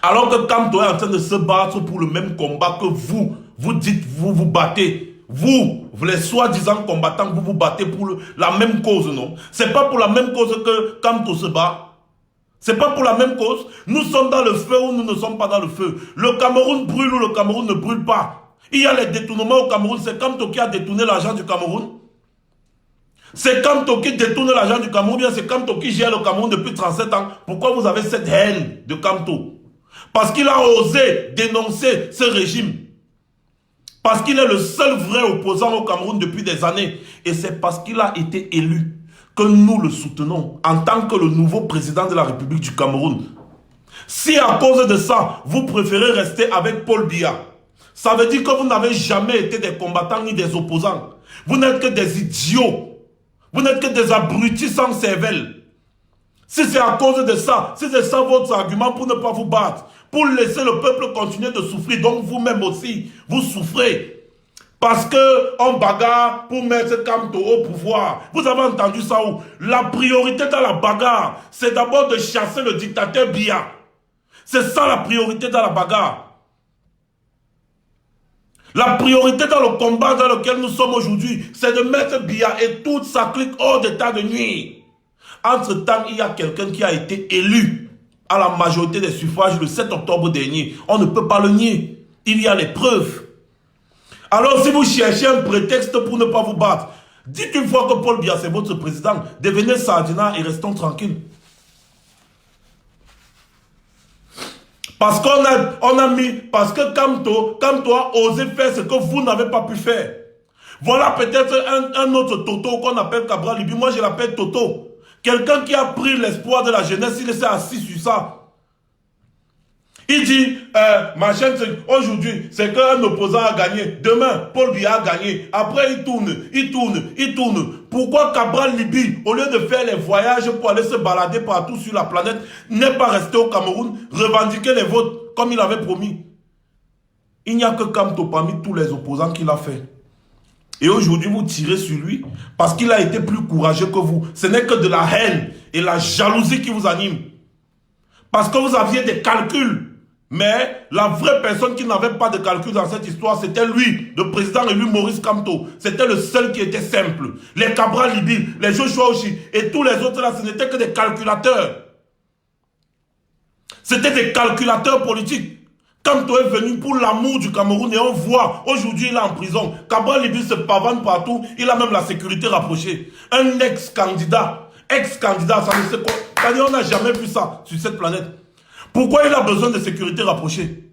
Alors que Kamto est en train de se battre pour le même combat que vous. Vous dites, vous vous battez. Vous les soi-disant combattants, vous vous battez pour la même cause, non? C'est pas pour la même cause que Kamto se bat. C'est pas pour la même cause. Nous sommes dans le feu ou nous ne sommes pas dans le feu. Le Cameroun brûle ou le Cameroun ne brûle pas. Il y a les détournements au Cameroun. C'est Kamto qui a détourné l'argent du Cameroun. C'est Kamto qui détourne l'argent du Cameroun, bien c'est Kamto qui gère le Cameroun depuis 37 ans. Pourquoi vous avez cette haine de Kamto? Parce qu'il a osé dénoncer ce régime. Parce qu'il est le seul vrai opposant au Cameroun depuis des années. Et c'est parce qu'il a été élu que nous le soutenons en tant que le nouveau président de la République du Cameroun. Si à cause de ça, vous préférez rester avec Paul Biya, ça veut dire que vous n'avez jamais été des combattants ni des opposants. Vous n'êtes que des idiots. Vous n'êtes que des abrutis sans cervelle. Si c'est à cause de ça, si c'est ça votre argument pour ne pas vous battre, pour laisser le peuple continuer de souffrir, donc vous-même aussi, vous souffrez. Parce qu'on bagarre pour mettre Kamto au pouvoir. Vous avez entendu ça où? La priorité dans la bagarre, c'est d'abord de chasser le dictateur Biya. C'est ça la priorité dans la bagarre. La priorité dans le combat dans lequel nous sommes aujourd'hui, c'est de mettre Biya et toute sa clique hors d'état de nuire. Entre-temps, il y a quelqu'un qui a été élu à la majorité des suffrages le 7 octobre dernier. On ne peut pas le nier. Il y a les preuves. Alors si vous cherchez un prétexte pour ne pas vous battre, dites une fois que Paul Biya c'est votre président, devenez Sardina et restons tranquilles. Parce parce que Kamto a osé faire ce que vous n'avez pas pu faire. Voilà peut-être un autre Toto qu'on appelle Cabral Libi. Moi je l'appelle Toto. Quelqu'un qui a pris l'espoir de la jeunesse, il s'est assis sur ça. Il dit, ma chaîne, aujourd'hui, c'est qu'un opposant a gagné. Demain, Paul Biya a gagné. Après, il tourne. Pourquoi Cabral Libi, au lieu de faire les voyages pour aller se balader partout sur la planète, n'est pas resté au Cameroun, revendiquer les votes comme il avait promis? Il n'y a que Kamto parmi tous les opposants qui l'a fait. Et aujourd'hui, vous tirez sur lui parce qu'il a été plus courageux que vous. Ce n'est que de la haine et la jalousie qui vous anime. Parce que vous aviez des calculs. Mais la vraie personne qui n'avait pas de calcul dans cette histoire, c'était lui, le président élu Maurice Kamto. C'était le seul qui était simple. Les Cabral Libi, les Joshua Oshi et tous les autres là, ce n'étaient que des calculateurs. C'était des calculateurs politiques. Kamto est venu pour l'amour du Cameroun et on voit, aujourd'hui il est en prison. Cabral Libi se pavane partout, il a même la sécurité rapprochée. Un ex-candidat, ça ne sait quoi. C'est-à-dire on n'a jamais vu ça sur cette planète. Pourquoi il a besoin de sécurité rapprochée?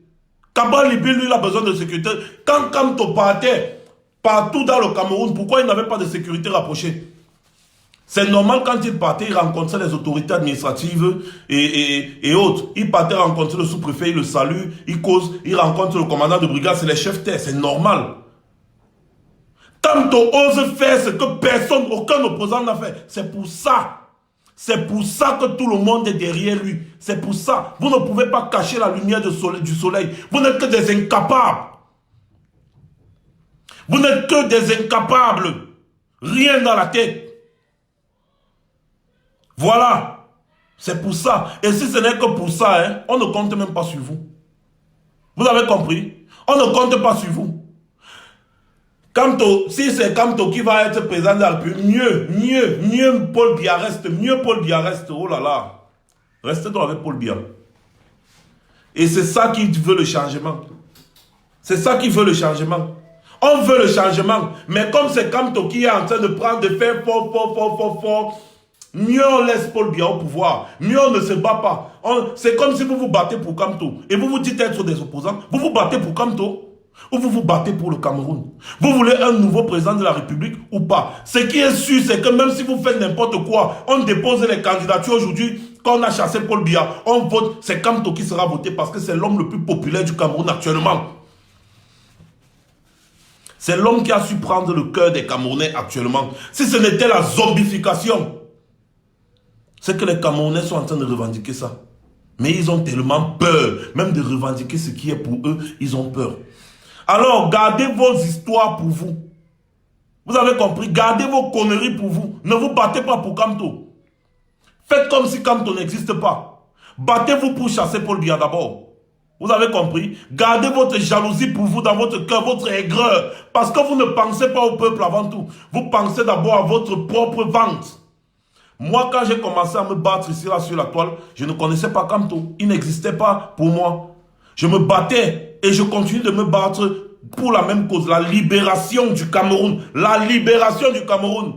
Cabral Libye, lui, il a besoin de sécurité. Quand Kamto partait partout dans le Cameroun, pourquoi il n'avait pas de sécurité rapprochée? C'est normal, quand il partait, il rencontrait les autorités administratives et autres. Il partait rencontrer le sous-préfet, il le salue, il cause, il rencontre le commandant de brigade, c'est les chefs terre, c'est normal. Kamto ose faire ce que personne, aucun opposant n'a fait. C'est pour ça. C'est pour ça que tout le monde est derrière lui. C'est pour ça. Vous ne pouvez pas cacher la lumière du soleil. Vous n'êtes que des incapables. Vous n'êtes que des incapables. Rien dans la tête. Voilà. C'est pour ça. Et si ce n'est que pour ça, hein, on ne compte même pas sur vous. Vous avez compris? On ne compte pas sur vous. Kamto, si c'est Kamto qui va être président de la République, mieux Paul Biya reste, oh là là. Restez donc avec Paul Biya. Et c'est ça qui veut le changement. C'est ça qui veut le changement. On veut le changement, mais comme c'est Kamto qui est en train de prendre, de faire fort, mieux on laisse Paul Biya au pouvoir, mieux on ne se bat pas. C'est comme si vous vous battez pour Kamto, et vous vous dites être des opposants, vous vous battez pour Kamto, ou vous vous battez pour le Cameroun. Vous voulez un nouveau président de la République ou pas? Ce qui est sûr, c'est que même si vous faites n'importe quoi, on dépose les candidatures aujourd'hui, quand on a chassé Paul Biya, on vote, c'est Kamto qui sera voté parce que c'est l'homme le plus populaire du Cameroun actuellement. C'est l'homme qui a su prendre le cœur des Camerounais actuellement. Si ce n'était la zombification, c'est que les Camerounais sont en train de revendiquer ça. Mais ils ont tellement peur, même de revendiquer ce qui est pour eux, ils ont peur. Alors, gardez vos histoires pour vous. Vous avez compris? Gardez vos conneries pour vous. Ne vous battez pas pour Kamto. Faites comme si Kamto n'existe pas. Battez-vous pour chasser Paul Biya d'abord. Vous avez compris? Gardez votre jalousie pour vous dans votre cœur, votre aigreur. Parce que vous ne pensez pas au peuple avant tout. Vous pensez d'abord à votre propre vente. Moi, quand j'ai commencé à me battre ici, là, sur la toile, je ne connaissais pas Kamto. Il n'existait pas pour moi. Je me battais et je continue de me battre pour la même cause, la libération du Cameroun. La libération du Cameroun.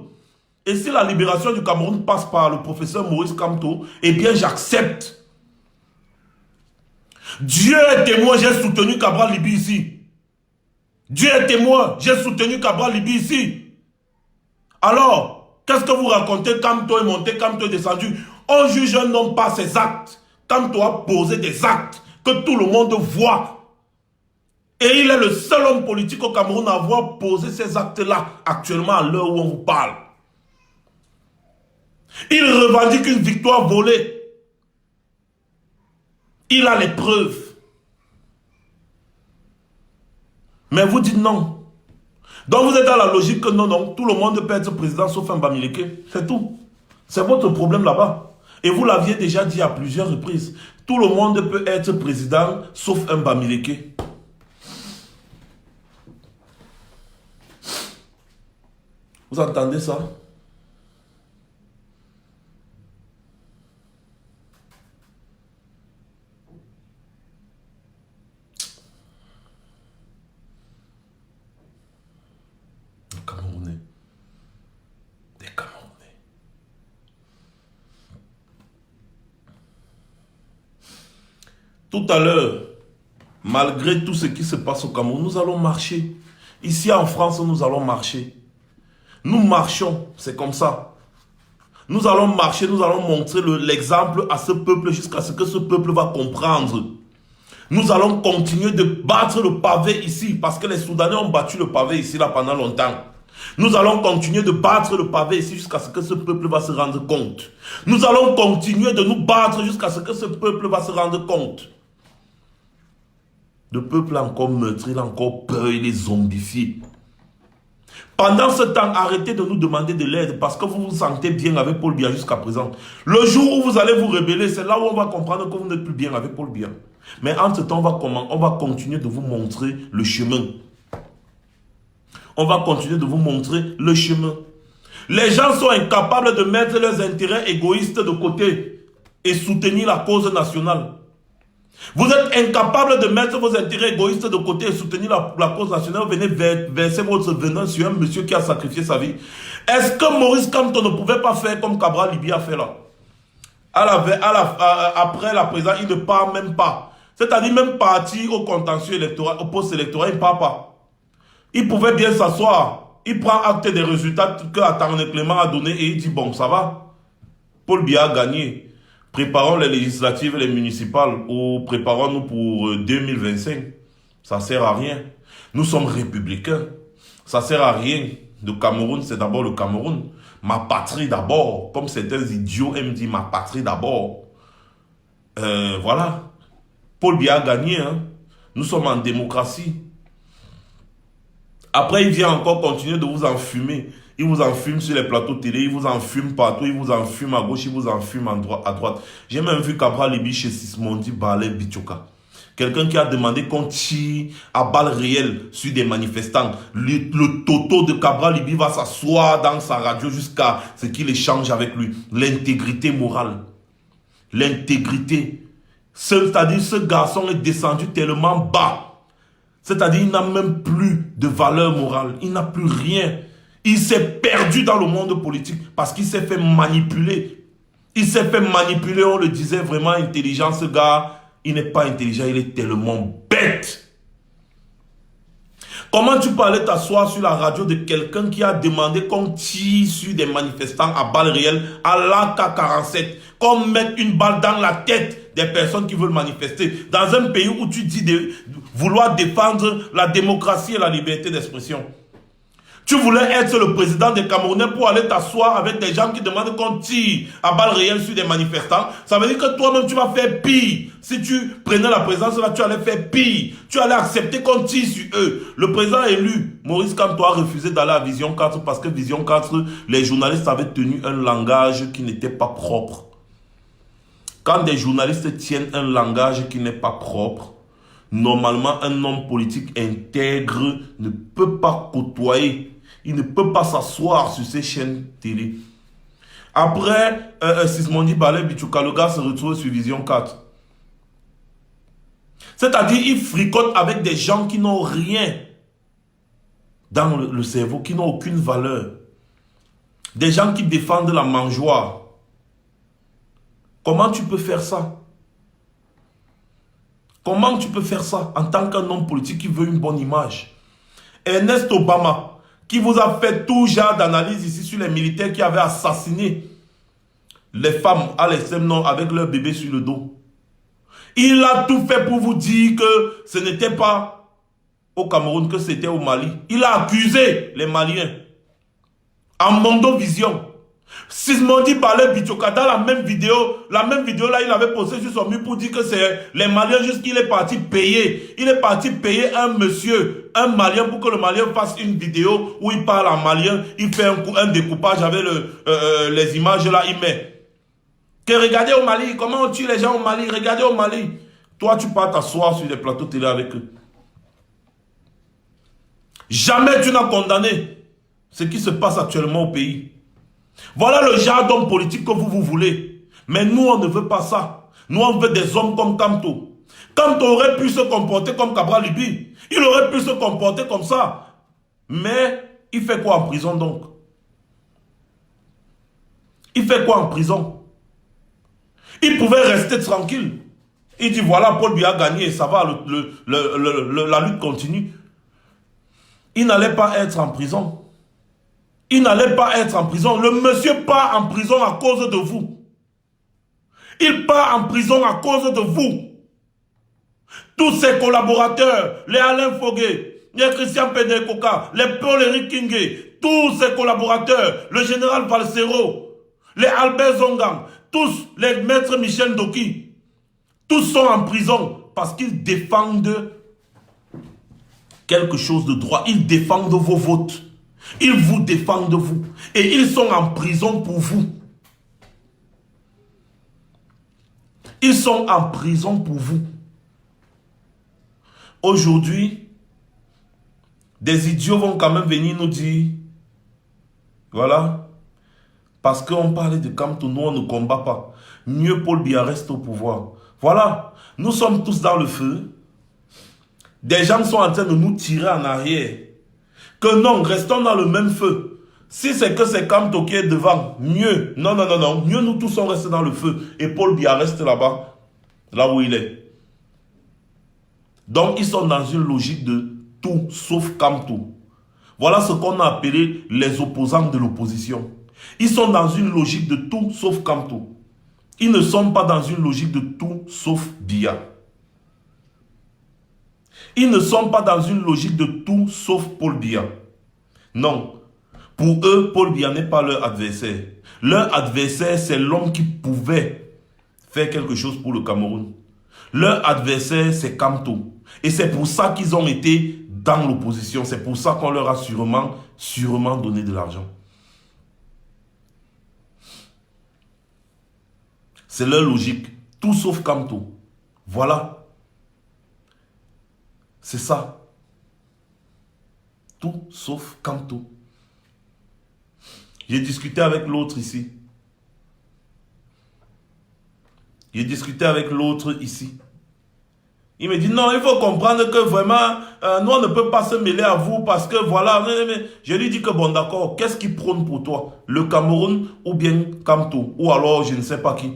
Et si la libération du Cameroun passe par le professeur Maurice Kamto, eh bien j'accepte. Dieu est témoin, j'ai soutenu Cabral Libye ici. Dieu est témoin, j'ai soutenu Cabral Libye ici. Alors, qu'est-ce que vous racontez? Kamto est monté, Kamto est descendu. On juge un homme par ses actes. Kamto a posé des actes que tout le monde voit. Et il est le seul homme politique au Cameroun à avoir posé ces actes-là actuellement à l'heure où on vous parle. Il revendique une victoire volée. Il a les preuves. Mais vous dites non. Donc vous êtes dans la logique que non, tout le monde peut être président sauf un Bamileke. C'est tout. C'est votre problème là-bas. Et vous l'aviez déjà dit à plusieurs reprises. Tout le monde peut être président sauf un Bamileke. Vous entendez ça? Des Camerounais. Des Camerounais. Tout à l'heure, malgré tout ce qui se passe au Cameroun, nous allons marcher. Ici en France, nous allons marcher. Nous marchons, c'est comme ça. Nous allons marcher, nous allons montrer l'exemple à ce peuple jusqu'à ce que ce peuple va comprendre. Nous allons continuer de battre le pavé ici, parce que les Soudanais ont battu le pavé ici là pendant longtemps. Nous allons continuer de battre le pavé ici jusqu'à ce que ce peuple va se rendre compte. Nous allons continuer de nous battre jusqu'à ce que ce peuple va se rendre compte. Le peuple a encore meurtri, il a encore peur, il est zombifié. Pendant ce temps, arrêtez de nous demander de l'aide parce que vous vous sentez bien avec Paul Biya jusqu'à présent. Le jour où vous allez vous rebeller, c'est là où on va comprendre que vous n'êtes plus bien avec Paul Biya. Mais en ce temps, on va continuer de vous montrer le chemin. On va continuer de vous montrer le chemin. Les gens sont incapables de mettre leurs intérêts égoïstes de côté et soutenir la cause nationale. Vous êtes incapable de mettre vos intérêts égoïstes de côté et soutenir la cause nationale. Vous venez verser votre venin sur un monsieur qui a sacrifié sa vie. Est-ce que Maurice Kamto ne pouvait pas faire comme Cabral Libye a fait là? après la présidence, il ne part même pas. C'est-à-dire même parti au contentieux électoral, au poste électoral, il ne part pas. Il pouvait bien s'asseoir. Il prend acte des résultats que Attarné Clément a donné et il dit bon, ça va. Paul Biya a gagné. Préparons les législatives et les municipales ou préparons-nous pour 2025. Ça ne sert à rien. Nous sommes républicains. Ça ne sert à rien. Le Cameroun, c'est d'abord le Cameroun. Ma patrie d'abord. Comme certains idiots aiment dire ma patrie d'abord. Voilà. Paul Biya a gagné. Hein. Nous sommes en démocratie. Après, il vient encore continuer de vous enfumer. Il vous enfume sur les plateaux télé, il vous enfume partout, il vous enfume à gauche, il vous enfume à droite. J'ai même vu Cabral Libi chez Sismondi Balé Bichoka. Quelqu'un qui a demandé qu'on tire à balles réelles sur des manifestants. Le toto de Cabral Libi va s'asseoir dans sa radio jusqu'à ce qu'il échange avec lui. L'intégrité morale. L'intégrité. C'est-à-dire ce garçon est descendu tellement bas. C'est-à-dire il n'a même plus de valeur morale. Il n'a plus rien. Il s'est perdu dans le monde politique parce qu'il s'est fait manipuler. Il s'est fait manipuler, on le disait vraiment intelligent. Ce gars, il n'est pas intelligent, il est tellement bête. Comment tu peux aller t'asseoir sur la radio de quelqu'un qui a demandé qu'on tire sur des manifestants à balles réelles à l'AK-47, qu'on mette une balle dans la tête des personnes qui veulent manifester dans un pays où tu dis de vouloir défendre la démocratie et la liberté d'expression? Tu voulais être le président des Camerounais pour aller t'asseoir avec des gens qui demandent qu'on tire à balles réelles sur des manifestants. Ça veut dire que toi-même, tu vas faire pire. Si tu prenais la présidence, là, tu allais faire pire. Tu allais accepter qu'on tire sur eux. Le président élu, Maurice Kamto, a refusé d'aller à Vision 4 parce que Vision 4, les journalistes avaient tenu un langage qui n'était pas propre. Quand des journalistes tiennent un langage qui n'est pas propre, normalement, un homme politique intègre ne peut pas côtoyer. Il ne peut pas s'asseoir sur ces chaînes télé. Après, Sismondi Balé Bichouka, le gars se retrouve sur Vision 4. C'est-à-dire, il fricote avec des gens qui n'ont rien dans le cerveau, qui n'ont aucune valeur. Des gens qui défendent la mangeoire. Comment tu peux faire ça? Comment tu peux faire ça en tant qu'un homme politique qui veut une bonne image? Ernest Obama, qui vous a fait tout genre d'analyse ici sur les militaires qui avaient assassiné les femmes à l'extrême nord avec leur bébé sur le dos. Il a tout fait pour vous dire que ce n'était pas au Cameroun, que c'était au Mali. Il a accusé les Maliens en Mondovision. Sismondi Balé Bichoka, dans la même vidéo là, il avait posté sur son mur pour dire que c'est les Maliens, juste qu'il est parti payer. Il est parti payer un monsieur, un Malien, pour que le Malien fasse une vidéo où il parle en malien, il fait un découpage avec les images là, il met. Que regardez au Mali, comment on tue les gens au Mali, regardez au Mali. Toi, tu pars t'asseoir sur des plateaux télé avec eux. Jamais tu n'as condamné ce qui se passe actuellement au pays. Voilà le genre d'homme politique que vous voulez. Mais nous, on ne veut pas ça. Nous, on veut des hommes comme Kamto. Kamto aurait pu se comporter comme Cabral Libi. Il aurait pu se comporter comme ça. Mais il fait quoi en prison donc? Il fait quoi en prison? Il pouvait rester tranquille. Il dit voilà, Paul Biya a gagné, ça va, la lutte continue. Il n'allait pas être en prison. Il n'allait pas être en prison. Le monsieur part en prison à cause de vous. Il part en prison à cause de vous. Tous ses collaborateurs, les Alain Fogué, les Christian Penekoka, les Paul-Éric Kingé, tous ses collaborateurs, le général Valsero, les Albert Zongang, tous les maîtres Michel Doki, tous sont en prison parce qu'ils défendent quelque chose de droit. Ils défendent vos votes. Ils vous défendent vous. Et ils sont en prison pour vous. Ils sont en prison pour vous. Aujourd'hui, des idiots vont quand même venir nous dire, voilà, parce qu'on parlait de Kamto, nous on ne combat pas. Mieux Paul Biya reste au pouvoir. Voilà, nous sommes tous dans le feu. Des gens sont en train de nous tirer en arrière. Que non, restons dans le même feu. Si c'est que c'est Kamto qui est devant, mieux. Non, non, non, non. Mieux nous tous on reste dans le feu. Et Paul Biya reste là-bas, là où il est. Donc ils sont dans une logique de tout sauf Kamto. Voilà ce qu'on a appelé les opposants de l'opposition. Ils sont dans une logique de tout sauf Kamto. Ils ne sont pas dans une logique de tout sauf Biya. Ils ne sont pas dans une logique de tout sauf Paul Biya. Non. Pour eux, Paul Biya n'est pas leur adversaire. Leur adversaire, c'est l'homme qui pouvait faire quelque chose pour le Cameroun. Leur adversaire, c'est Kamto. Et c'est pour ça qu'ils ont été dans l'opposition. C'est pour ça qu'on leur a sûrement donné de l'argent. C'est leur logique. Tout sauf Kamto. Voilà. C'est ça. Tout sauf Kamto. J'ai discuté avec l'autre ici. J'ai discuté avec l'autre ici. Il me dit non, il faut comprendre que vraiment, nous on ne peut pas se mêler à vous parce que voilà. Je lui dis que bon d'accord, qu'est-ce qui prône pour toi? Le Cameroun ou bien Kamto? Ou alors je ne sais pas qui.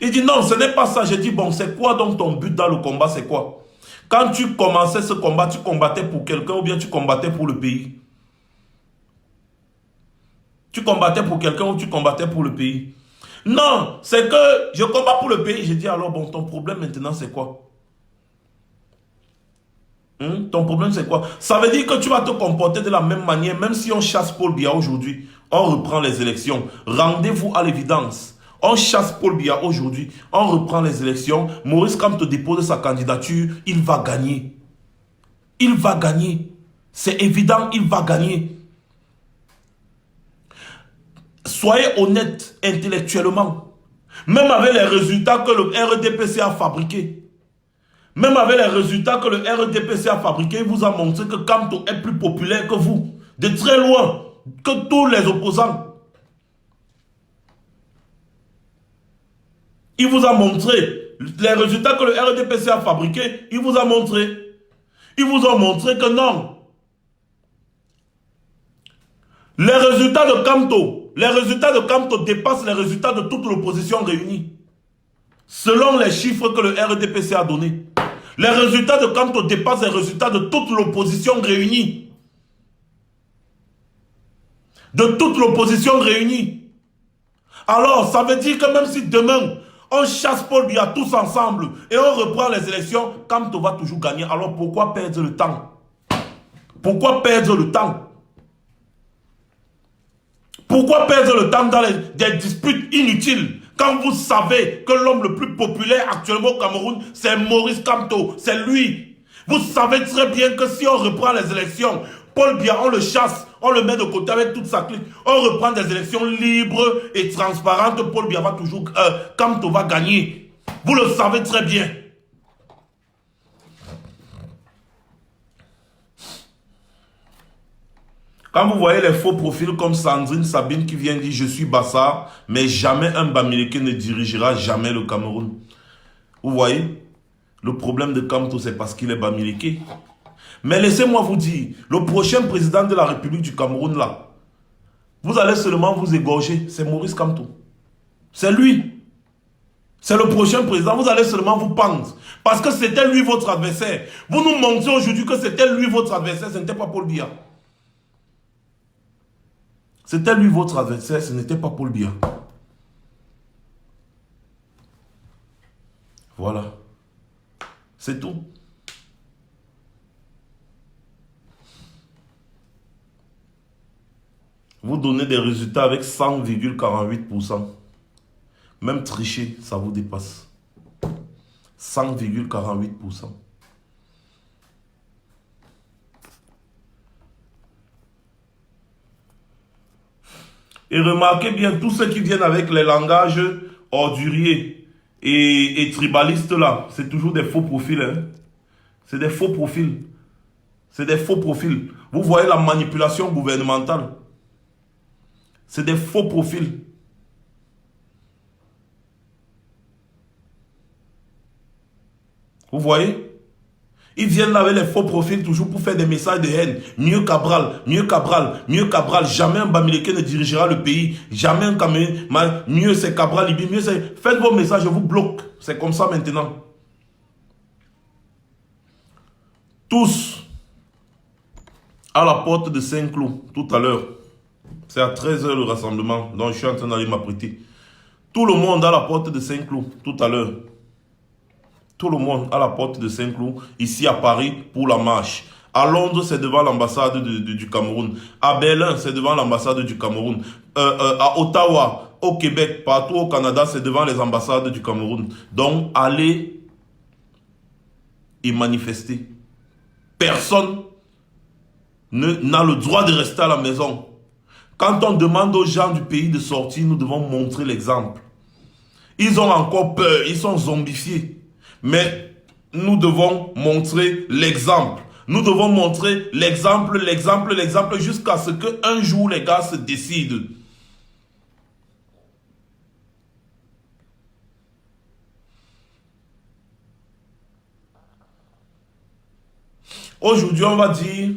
Il dit non, ce n'est pas ça. Je dis bon, c'est quoi donc ton but dans le combat, c'est quoi? Quand tu commençais ce combat, tu combattais pour quelqu'un ou bien tu combattais pour le pays? Tu combattais pour quelqu'un ou tu combattais pour le pays? Non, c'est que je combats pour le pays. J'ai dit alors bon, ton problème maintenant c'est quoi? Ton problème c'est quoi? Ça veut dire que tu vas te comporter de la même manière, même si on chasse Paul Biya aujourd'hui, on reprend les élections. Rendez-vous à l'évidence. On chasse Paul Biya aujourd'hui, on reprend les élections. Maurice Kamto dépose sa candidature, il va gagner. Il va gagner. C'est évident, il va gagner. Soyez honnête intellectuellement. Même avec les résultats que le RDPC a fabriqués. Même avec les résultats que le RDPC a fabriqués, il vous a montré que Kamto est plus populaire que vous. De très loin. Que tous les opposants. Il vous a montré les résultats que le RDPC a fabriqués. Il vous a montré. Ils vous ont montré que non. Les résultats de Kamto dépassent les résultats de toute l'opposition réunie. Selon les chiffres que le RDPC a donnés. Les résultats de Kamto dépassent les résultats de toute l'opposition réunie. De toute l'opposition réunie. Alors, ça veut dire que même si demain, on chasse Paul Biya tous ensemble et on reprend les élections, Kamto va toujours gagner. Alors pourquoi perdre le temps? Pourquoi perdre le temps? Pourquoi perdre le temps dans des disputes inutiles quand vous savez que l'homme le plus populaire actuellement au Cameroun, c'est Maurice Kamto, c'est lui. Vous savez très bien que si on reprend les élections, Paul Biya, on le chasse, on le met de côté avec toute sa clique, on reprend des élections libres et transparentes, Paul Biya va toujours, Kamto va gagner. Vous le savez très bien. Quand vous voyez les faux profils comme Sandrine Sabine qui vient dire « Je suis Bassa, mais jamais un Bamileke ne dirigera jamais le Cameroun ». Vous voyez, le problème de Kamto, c'est parce qu'il est Bamileke. Mais laissez-moi vous dire, le prochain président de la République du Cameroun, là, vous allez seulement vous égorger, c'est Maurice Kamto. C'est lui. C'est le prochain président, vous allez seulement vous pendre. Parce que c'était lui votre adversaire. Vous nous montrez aujourd'hui que c'était lui votre adversaire, ce n'était pas Paul Biya. C'était lui votre adversaire, ce n'était pas Paul Biya. Voilà. C'est tout. Vous donnez des résultats avec 100,48%. Même tricher, ça vous dépasse. 100,48%. Et remarquez bien, tous ceux qui viennent avec les langages orduriers et tribalistes là, c'est toujours des faux profils. Hein? C'est des faux profils. C'est des faux profils. Vous voyez la manipulation gouvernementale. C'est des faux profils. Vous voyez? Ils viennent là avec les faux profils toujours pour faire des messages de haine. Mieux Cabral, mieux Cabral, mieux Cabral. Jamais un Bamileke ne dirigera le pays. Jamais un Cameroun. Mieux c'est Cabral, Libye. Mieux c'est... Faites vos messages, je vous bloque. C'est comme ça maintenant. Tous à la porte de Saint-Cloud tout à l'heure. C'est à 13 h le rassemblement. Donc je suis en train d'aller m'apprêter. Tout le monde à la porte de Saint-Cloud tout à l'heure. Tout le monde à la porte de Saint-Cloud, ici à Paris, pour la marche. À Londres, c'est devant l'ambassade du Cameroun. À Berlin, c'est devant l'ambassade du Cameroun. À Ottawa, au Québec, partout au Canada, c'est devant les ambassades du Cameroun. Donc, allez et manifester. Personne n'a le droit de rester à la maison. Quand on demande aux gens du pays de sortir, nous devons montrer l'exemple. Ils ont encore peur, ils sont zombifiés. Mais nous devons montrer l'exemple. Nous devons montrer l'exemple, jusqu'à ce qu'un jour les gars se décident. Aujourd'hui, on va dire...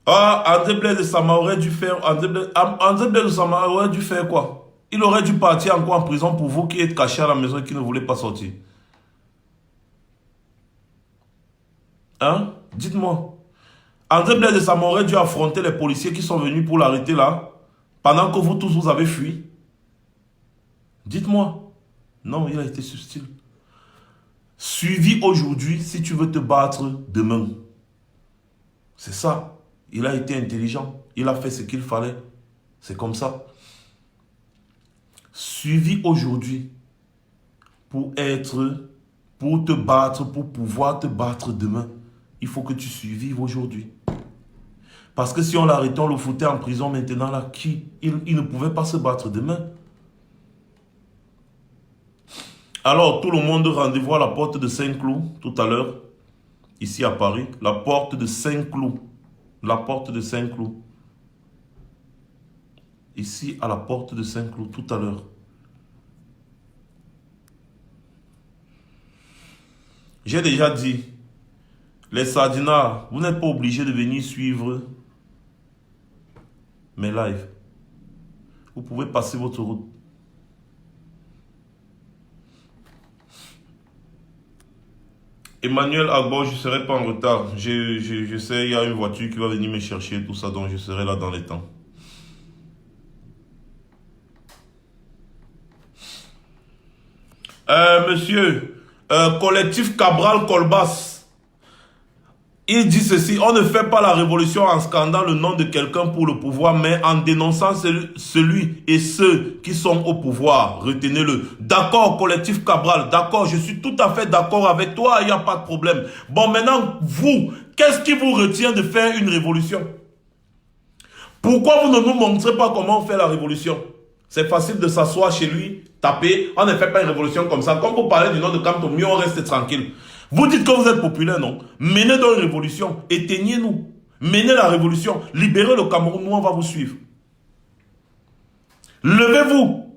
Ah, André Blaise de Sama aurait dû faire... André Blaise de Sama aurait dû faire quoi? Il aurait dû partir encore en prison pour vous qui êtes cachés à la maison et qui ne voulez pas sortir. Hein? Dites-moi. André Blaise de Sama aurait dû affronter les policiers qui sont venus pour l'arrêter là, pendant que vous tous vous avez fui. Dites-moi. Non, il a été subtil. Suivi aujourd'hui si tu veux te battre demain. C'est ça. Il a été intelligent. Il a fait ce qu'il fallait. C'est comme ça. Suivi aujourd'hui pour te battre, pour pouvoir te battre demain. Il faut que tu survives aujourd'hui. Parce que si on l'arrêtait, on le foutait en prison maintenant, là, il ne pouvait pas se battre demain. Alors, tout le monde, rendez-vous à la porte de Saint-Cloud, tout à l'heure, ici à Paris. La porte de Saint-Cloud. La porte de Saint-Cloud. Ici, à la porte de Saint-Cloud, tout à l'heure. J'ai déjà dit, les sardinards, vous n'êtes pas obligés de venir suivre mes lives. Vous pouvez passer votre route. Emmanuel Agbo, je ne serai pas en retard. Je sais, il y a une voiture qui va venir me chercher, tout ça, donc je serai là dans les temps. Monsieur, collectif Cabral Colbas, il dit ceci: on ne fait pas la révolution en scandant le nom de quelqu'un pour le pouvoir, mais en dénonçant celui et ceux qui sont au pouvoir. Retenez-le. D'accord, collectif Cabral, d'accord, je suis tout à fait d'accord avec toi, il n'y a pas de problème. Bon, maintenant, vous, qu'est-ce qui vous retient de faire une révolution? Pourquoi vous ne nous montrez pas comment on fait la révolution? C'est facile de s'asseoir chez lui, taper. On ne fait pas une révolution comme ça. Comme vous parlez du nom de Kamto, mieux on reste tranquille. Vous dites que vous êtes populaire, non? Menez donc une révolution. Éteignez-nous. Menez la révolution. Libérez le Cameroun. Nous, on va vous suivre. Levez-vous.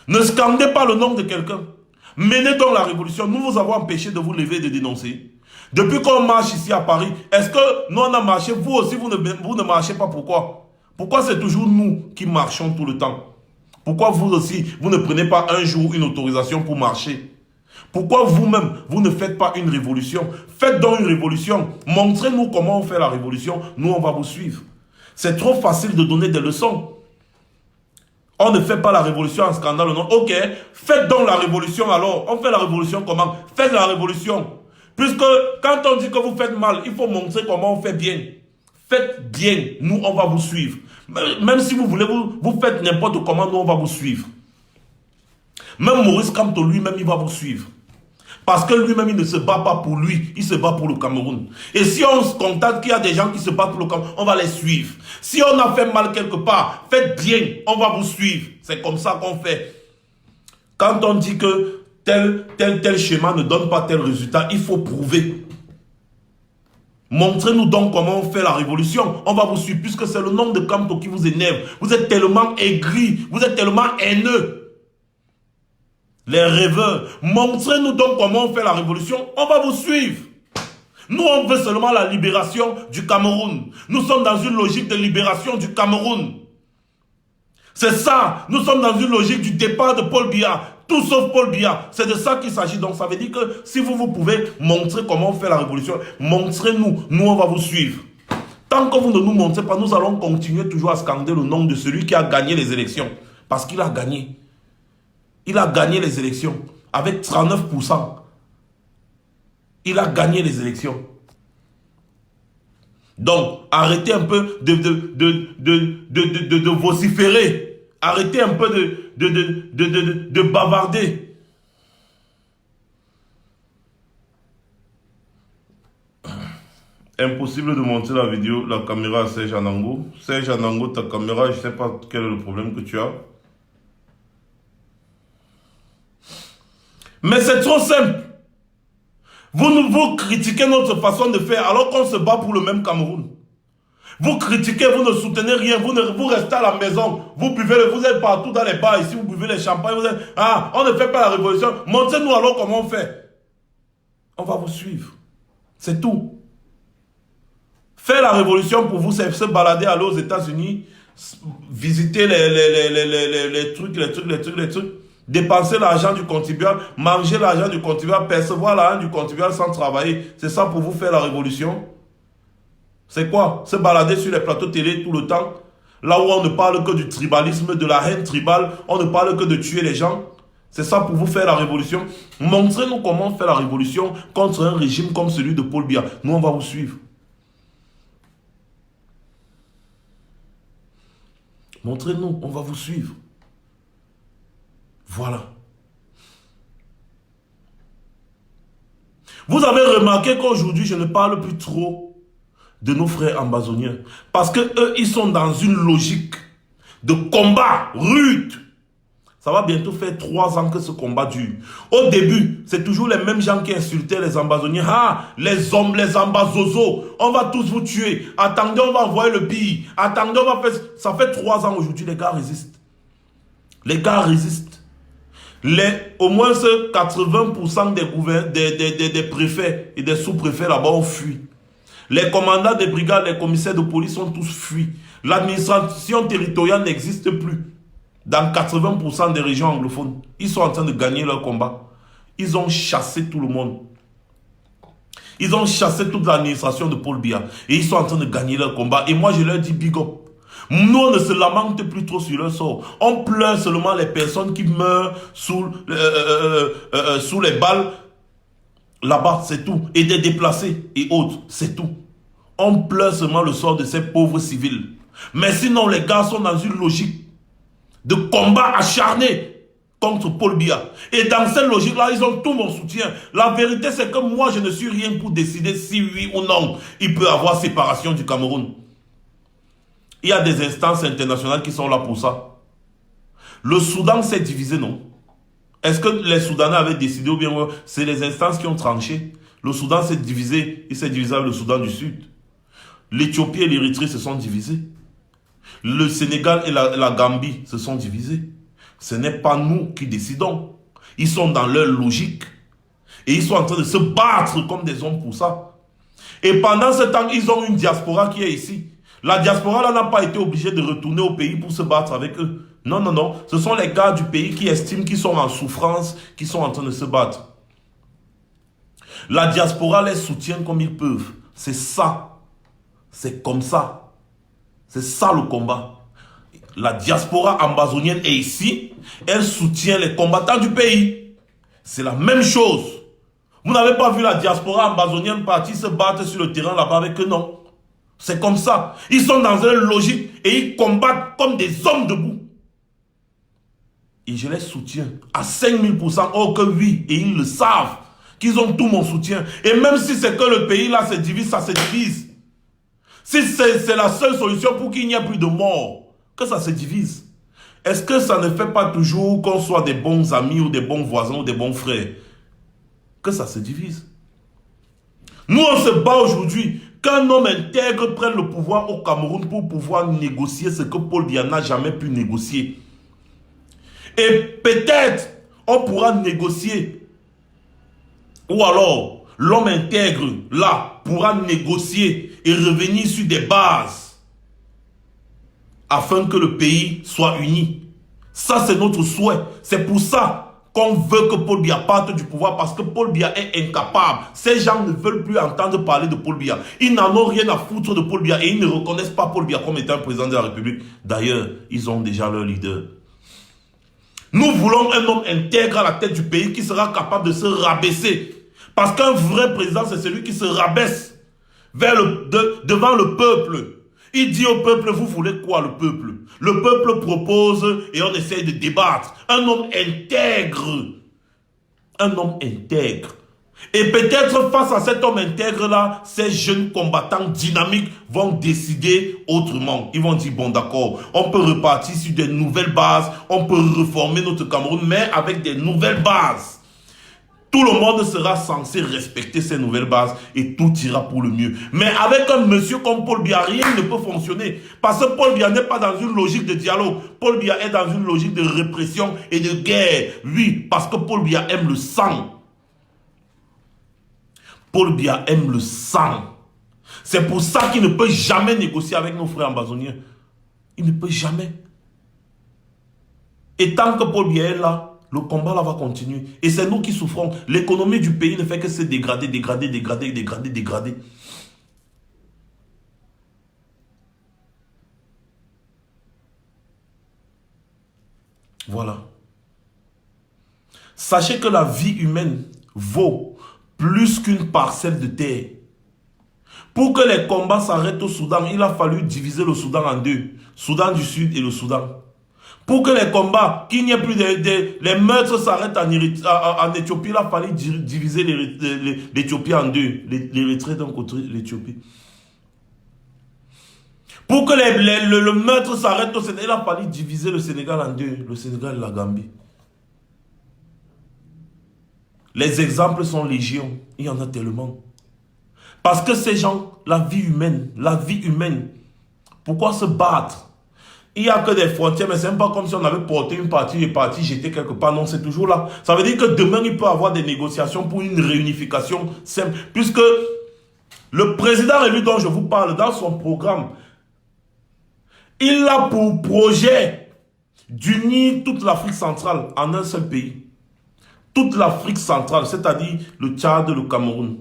Ne scandez pas le nom de quelqu'un. Menez donc la révolution. Nous vous avons empêché de vous lever et de dénoncer. Depuis qu'on marche ici à Paris, est-ce que nous on a marché? Vous aussi, vous ne marchez pas. Pourquoi? Pourquoi c'est toujours nous qui marchons tout le temps? Pourquoi vous aussi, vous ne prenez pas un jour une autorisation pour marcher? Pourquoi vous-même, vous ne faites pas une révolution? Faites donc une révolution. Montrez-nous comment on fait la révolution. Nous, on va vous suivre. C'est trop facile de donner des leçons. On ne fait pas la révolution en scandale, non? Ok, faites donc la révolution alors. On fait la révolution comment? Faites la révolution. Puisque quand on dit que vous faites mal, il faut montrer comment on fait bien. Faites bien, nous on va vous suivre. Même si vous voulez, vous faites n'importe comment, nous on va vous suivre. Même Maurice Kamto lui-même, il va vous suivre. Parce que lui-même, il ne se bat pas pour lui, il se bat pour le Cameroun. Et si on se contacte qu'il y a des gens qui se battent pour le Cameroun, on va les suivre. Si on a fait mal quelque part, faites bien, on va vous suivre. C'est comme ça qu'on fait. Quand on dit que tel schéma ne donne pas tel résultat, il faut prouver. Montrez-nous donc comment on fait la révolution. On va vous suivre, puisque c'est le nom de Kamto qui vous énerve. Vous êtes tellement aigri, vous êtes tellement haineux. Les rêveurs, montrez-nous donc comment on fait la révolution, on va vous suivre. Nous, on veut seulement la libération du Cameroun. Nous sommes dans une logique de libération du Cameroun. C'est ça, nous sommes dans une logique du départ de Paul Biya. Tout sauf Paul Biya. C'est de ça qu'il s'agit. Donc ça veut dire que si vous pouvez montrer comment on fait la révolution, montrez-nous, nous on va vous suivre. Tant que vous ne nous montrez pas, nous allons continuer toujours à scander le nom de celui qui a gagné les élections. Parce qu'il a gagné. Il a gagné les élections avec 39%. Il a gagné les élections. Donc, arrêtez un peu de vociférer. Arrêtez un peu de bavarder. Impossible de monter la vidéo, la caméra à Serge Anango. Serge Anango, ta caméra, je ne sais pas quel est le problème que tu as. Mais c'est trop simple. Vous critiquez notre façon de faire alors qu'on se bat pour le même Cameroun. Vous critiquez, vous ne soutenez rien, vous restez à la maison, vous buvez, vous êtes partout dans les bars ici, vous buvez les champagnes, vous êtes, ah, on ne fait pas la révolution. Montrez-nous alors comment on fait. On va vous suivre. C'est tout. Faire la révolution pour vous, c'est se balader, aller aux États-Unis, visiter les trucs. Dépenser l'argent du contribuable, manger l'argent du contribuable, percevoir l'argent du contribuable sans travailler. C'est ça pour vous faire la révolution? C'est quoi? Se balader sur les plateaux télé tout le temps, là où on ne parle que du tribalisme, de la haine tribale, on ne parle que de tuer les gens. C'est ça pour vous faire la révolution? Montrez-nous comment faire la révolution contre un régime comme celui de Paul Biya. Nous, on va vous suivre. Montrez-nous, on va vous suivre. Voilà. Vous avez remarqué qu'aujourd'hui, je ne parle plus trop de nos frères ambazoniens. Parce que eux, ils sont dans une logique de combat rude. Ça va bientôt faire 3 ans que ce combat dure. Au début, c'est toujours les mêmes gens qui insultaient les ambazoniens. Ah, les hommes, les ambazozos, on va tous vous tuer. Attendez, on va envoyer le pire. Attendez, on va faire... Ça fait 3 ans aujourd'hui, les gars résistent. Les gars résistent. Au moins 80% des préfets et des sous-préfets là-bas ont fui. Les commandants des brigades, les commissaires de police ont tous fui. L'administration territoriale n'existe plus. Dans 80% des régions anglophones, ils sont en train de gagner leur combat. Ils ont chassé tout le monde. Ils ont chassé toute l'administration de Paul Biya. Et ils sont en train de gagner leur combat. Et moi, je leur dis big up. Nous, on ne se lamente plus trop sur leur sort. On pleure seulement les personnes qui meurent sous les balles. Là-bas, c'est tout. Et des déplacés et autres, c'est tout. On pleure seulement le sort de ces pauvres civils. Mais sinon, les gars sont dans une logique de combat acharné contre Paul Biya. Et dans cette logique-là, ils ont tout mon soutien. La vérité, c'est que moi, je ne suis rien pour décider si oui ou non il peut y avoir séparation du Cameroun. Il y a des instances internationales qui sont là pour ça. Le Soudan s'est divisé, non? Est-ce que les Soudanais avaient décidé ou bien c'est les instances qui ont tranché? Le Soudan s'est divisé, il s'est divisé avec le Soudan du Sud. L'Éthiopie et l'Érythrée se sont divisés. Le Sénégal et la Gambie se sont divisés. Ce n'est pas nous qui décidons. Ils sont dans leur logique. Et ils sont en train de se battre comme des hommes pour ça. Et pendant ce temps, ils ont une diaspora qui est ici. La diaspora là n'a pas été obligée de retourner au pays pour se battre avec eux. Non, non, non. Ce sont les gars du pays qui estiment qu'ils sont en souffrance, qui sont en train de se battre. La diaspora les soutient comme ils peuvent. C'est ça. C'est comme ça. C'est ça le combat. La diaspora ambazonienne est ici. Elle soutient les combattants du pays. C'est la même chose. Vous n'avez pas vu la diaspora ambazonienne partir se battre sur le terrain là-bas avec eux, non? C'est comme ça. Ils sont dans une logique et ils combattent comme des hommes debout. Et je les soutiens à 5000%. Oh que oui, et ils le savent. Qu'ils ont tout mon soutien. Et même si c'est que le pays là se divise, ça se divise. Si c'est la seule solution pour qu'il n'y ait plus de morts, que ça se divise. Est-ce que ça ne fait pas toujours qu'on soit des bons amis ou des bons voisins ou des bons frères? Que ça se divise. Nous on se bat aujourd'hui. Qu'un homme intègre prenne le pouvoir au Cameroun pour pouvoir négocier ce que Paul Biya n'a jamais pu négocier. Et peut-être, On pourra négocier. Ou alors, l'homme intègre, là, pourra négocier et revenir sur des bases afin que le pays soit uni. Ça, c'est notre souhait. C'est pour ça qu'on veut que Paul Biya parte du pouvoir, parce que Paul Biya est incapable. Ces gens ne veulent plus entendre parler de Paul Biya. Ils n'en ont rien à foutre de Paul Biya et ils ne reconnaissent pas Paul Biya comme étant président de la République. D'ailleurs, ils ont déjà leur leader. Nous voulons un homme intègre à la tête du pays qui sera capable de se rabaisser. Parce qu'un vrai président, c'est celui qui se rabaisse devant le peuple. Il dit au peuple, vous voulez quoi le peuple? Le peuple propose et on essaye de débattre. Un homme intègre. Un homme intègre. Et peut-être face à cet homme intègre-là, ces jeunes combattants dynamiques vont décider autrement. Ils vont dire, bon d'accord, on peut repartir sur des nouvelles bases, on peut reformer notre Cameroun, mais avec des nouvelles bases. Tout le monde sera censé respecter ces nouvelles bases et tout ira pour le mieux. Mais avec un monsieur comme Paul Biya, rien ne peut fonctionner. Parce que Paul Biya n'est pas dans une logique de dialogue. Paul Biya est dans une logique de répression et de guerre. Oui, parce que Paul Biya aime le sang. Paul Biya aime le sang. C'est pour ça qu'il ne peut jamais négocier avec nos frères ambazoniens. Il ne peut jamais. Et tant que Paul Biya est là, le combat là va continuer. Et c'est nous qui souffrons. L'économie du pays ne fait que se dégrader, dégrader, dégrader, dégrader, dégrader. Voilà. Sachez que la vie humaine vaut plus qu'une parcelle de terre. Pour que les combats s'arrêtent au Soudan, il a fallu diviser le Soudan en deux. Soudan du Sud et le Soudan. Pour que les combats, qu'il n'y ait plus les meurtres s'arrêtent en Éthiopie, il a fallu diviser l'Éthiopie en deux. L'Érythrée d'un côté, l'Éthiopie. Pour que le meurtre s'arrête au Sénégal, il a fallu diviser le Sénégal en deux. Le Sénégal et la Gambie. Les exemples sont légion. Il y en a tellement. Parce que ces gens, la vie humaine, pourquoi se battre? Il n'y a que des frontières, mais ce n'est pas comme si on avait porté une partie et partie jeté quelque part. Non, c'est toujours là. Ça veut dire que demain, il peut y avoir des négociations pour une réunification simple. Puisque le président élu dont je vous parle, dans son programme, il a pour projet d'unir toute l'Afrique centrale en un seul pays. Toute l'Afrique centrale, c'est-à-dire le Tchad, le Cameroun,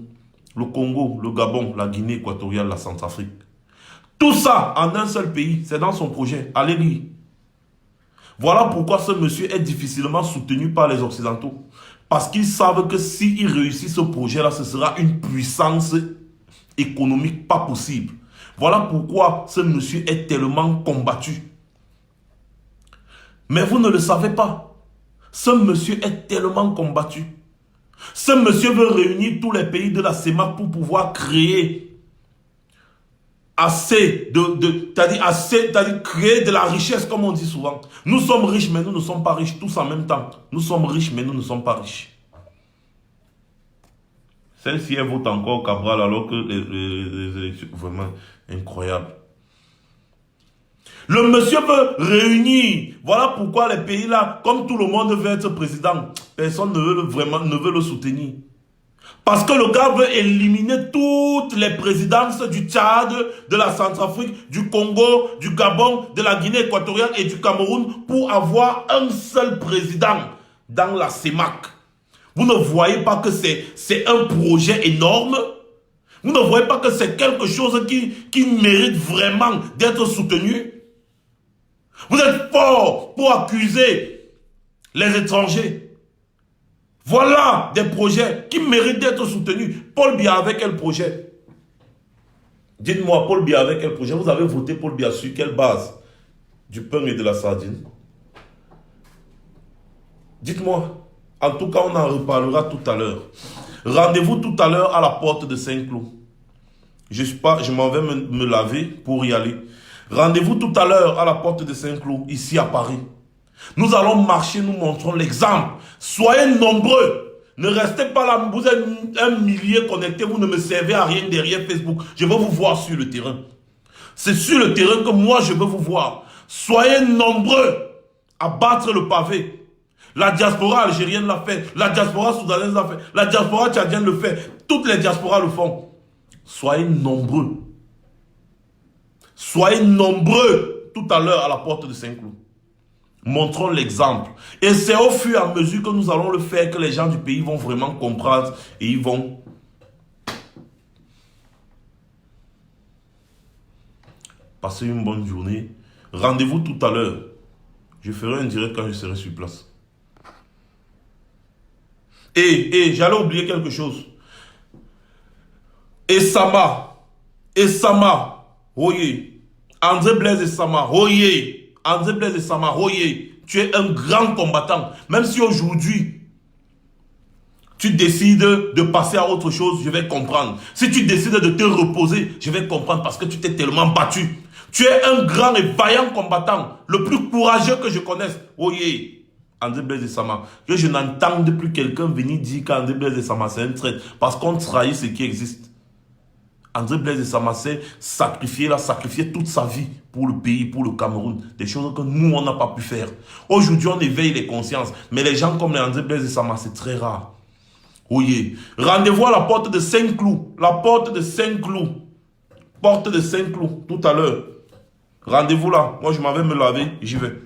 le Congo, le Gabon, la Guinée équatoriale, la Centrafrique. Tout ça en un seul pays, c'est dans son projet. Allez lire. Voilà pourquoi ce monsieur est difficilement soutenu par les Occidentaux. Parce qu'ils savent que s'il réussit ce projet-là, ce sera une puissance économique pas possible. Voilà pourquoi ce monsieur est tellement combattu. Mais vous ne le savez pas. Ce monsieur est tellement combattu. Ce monsieur veut réunir tous les pays de la CEMAC pour pouvoir créer c'est-à-dire créer de la richesse, comme on dit souvent. Nous sommes riches, mais nous ne sommes pas riches, tous en même temps. Nous sommes riches, mais nous ne sommes pas riches. Celle-ci, elle vote encore Cabral, alors que les élections, vraiment incroyable. Le monsieur veut réunir. Voilà pourquoi les pays là, comme tout le monde veut être président, personne ne veut le soutenir. Parce que le gars veut éliminer toutes les présidences du Tchad, de la Centrafrique, du Congo, du Gabon, de la Guinée équatoriale et du Cameroun pour avoir un seul président dans la CEMAC. Vous ne voyez pas que c'est un projet énorme? Vous ne voyez pas que c'est quelque chose qui mérite vraiment d'être soutenu? Vous êtes fort pour accuser les étrangers. Voilà des projets qui méritent d'être soutenus. Paul Biya avec quel projet? Dites-moi, Paul Biya avec quel projet? Vous avez voté Paul Biya sur quelle base? Du pain et de la sardine? Dites-moi. En tout cas, on en reparlera tout à l'heure. Rendez-vous tout à l'heure à la porte de Saint-Cloud. Je m'en vais me laver pour y aller. Rendez-vous tout à l'heure à la porte de Saint-Cloud, ici à Paris. Nous allons marcher, nous montrons l'exemple. Soyez nombreux. Ne restez pas là. Vous êtes un millier connectés. Vous ne me servez à rien derrière Facebook. Je veux vous voir sur le terrain. C'est sur le terrain que moi je veux vous voir. Soyez nombreux à battre le pavé. La diaspora algérienne l'a fait. La diaspora soudanaise l'a fait. La diaspora tchadienne le fait. Toutes les diasporas le font. Soyez nombreux. Soyez nombreux tout à l'heure à la porte de Saint-Cloud. Montrons l'exemple. Et c'est au fur et à mesure que nous allons le faire que les gens du pays vont vraiment comprendre et ils vont... passer une bonne journée. Rendez-vous tout à l'heure. Je ferai un direct quand je serai sur place. Et j'allais oublier quelque chose. Sama, Oye. André Blaise Sama, Oye. André Blaise Sama, Oye. Tu es un grand combattant. Même si aujourd'hui, tu décides de passer à autre chose, je vais comprendre. Si tu décides de te reposer, je vais comprendre parce que tu t'es tellement battu. Tu es un grand et vaillant combattant, le plus courageux que je connaisse. Oye, André Blaise Sama. Que je n'entende plus quelqu'un venir dire qu'André Blaise Sama c'est un traître parce qu'on trahit ce qui existe. André Blaise Sama s'est sacrifié, il a sacrifié toute sa vie pour le pays, pour le Cameroun. Des choses que nous, on n'a pas pu faire. Aujourd'hui, on éveille les consciences. Mais les gens comme les André Blaise Sama, c'est très rare. Oui. Rendez-vous à la porte de Saint-Cloud. La porte de Saint-Cloud. Porte de Saint-Cloud, tout à l'heure. Rendez-vous là. Moi, je m'en vais me laver. J'y vais.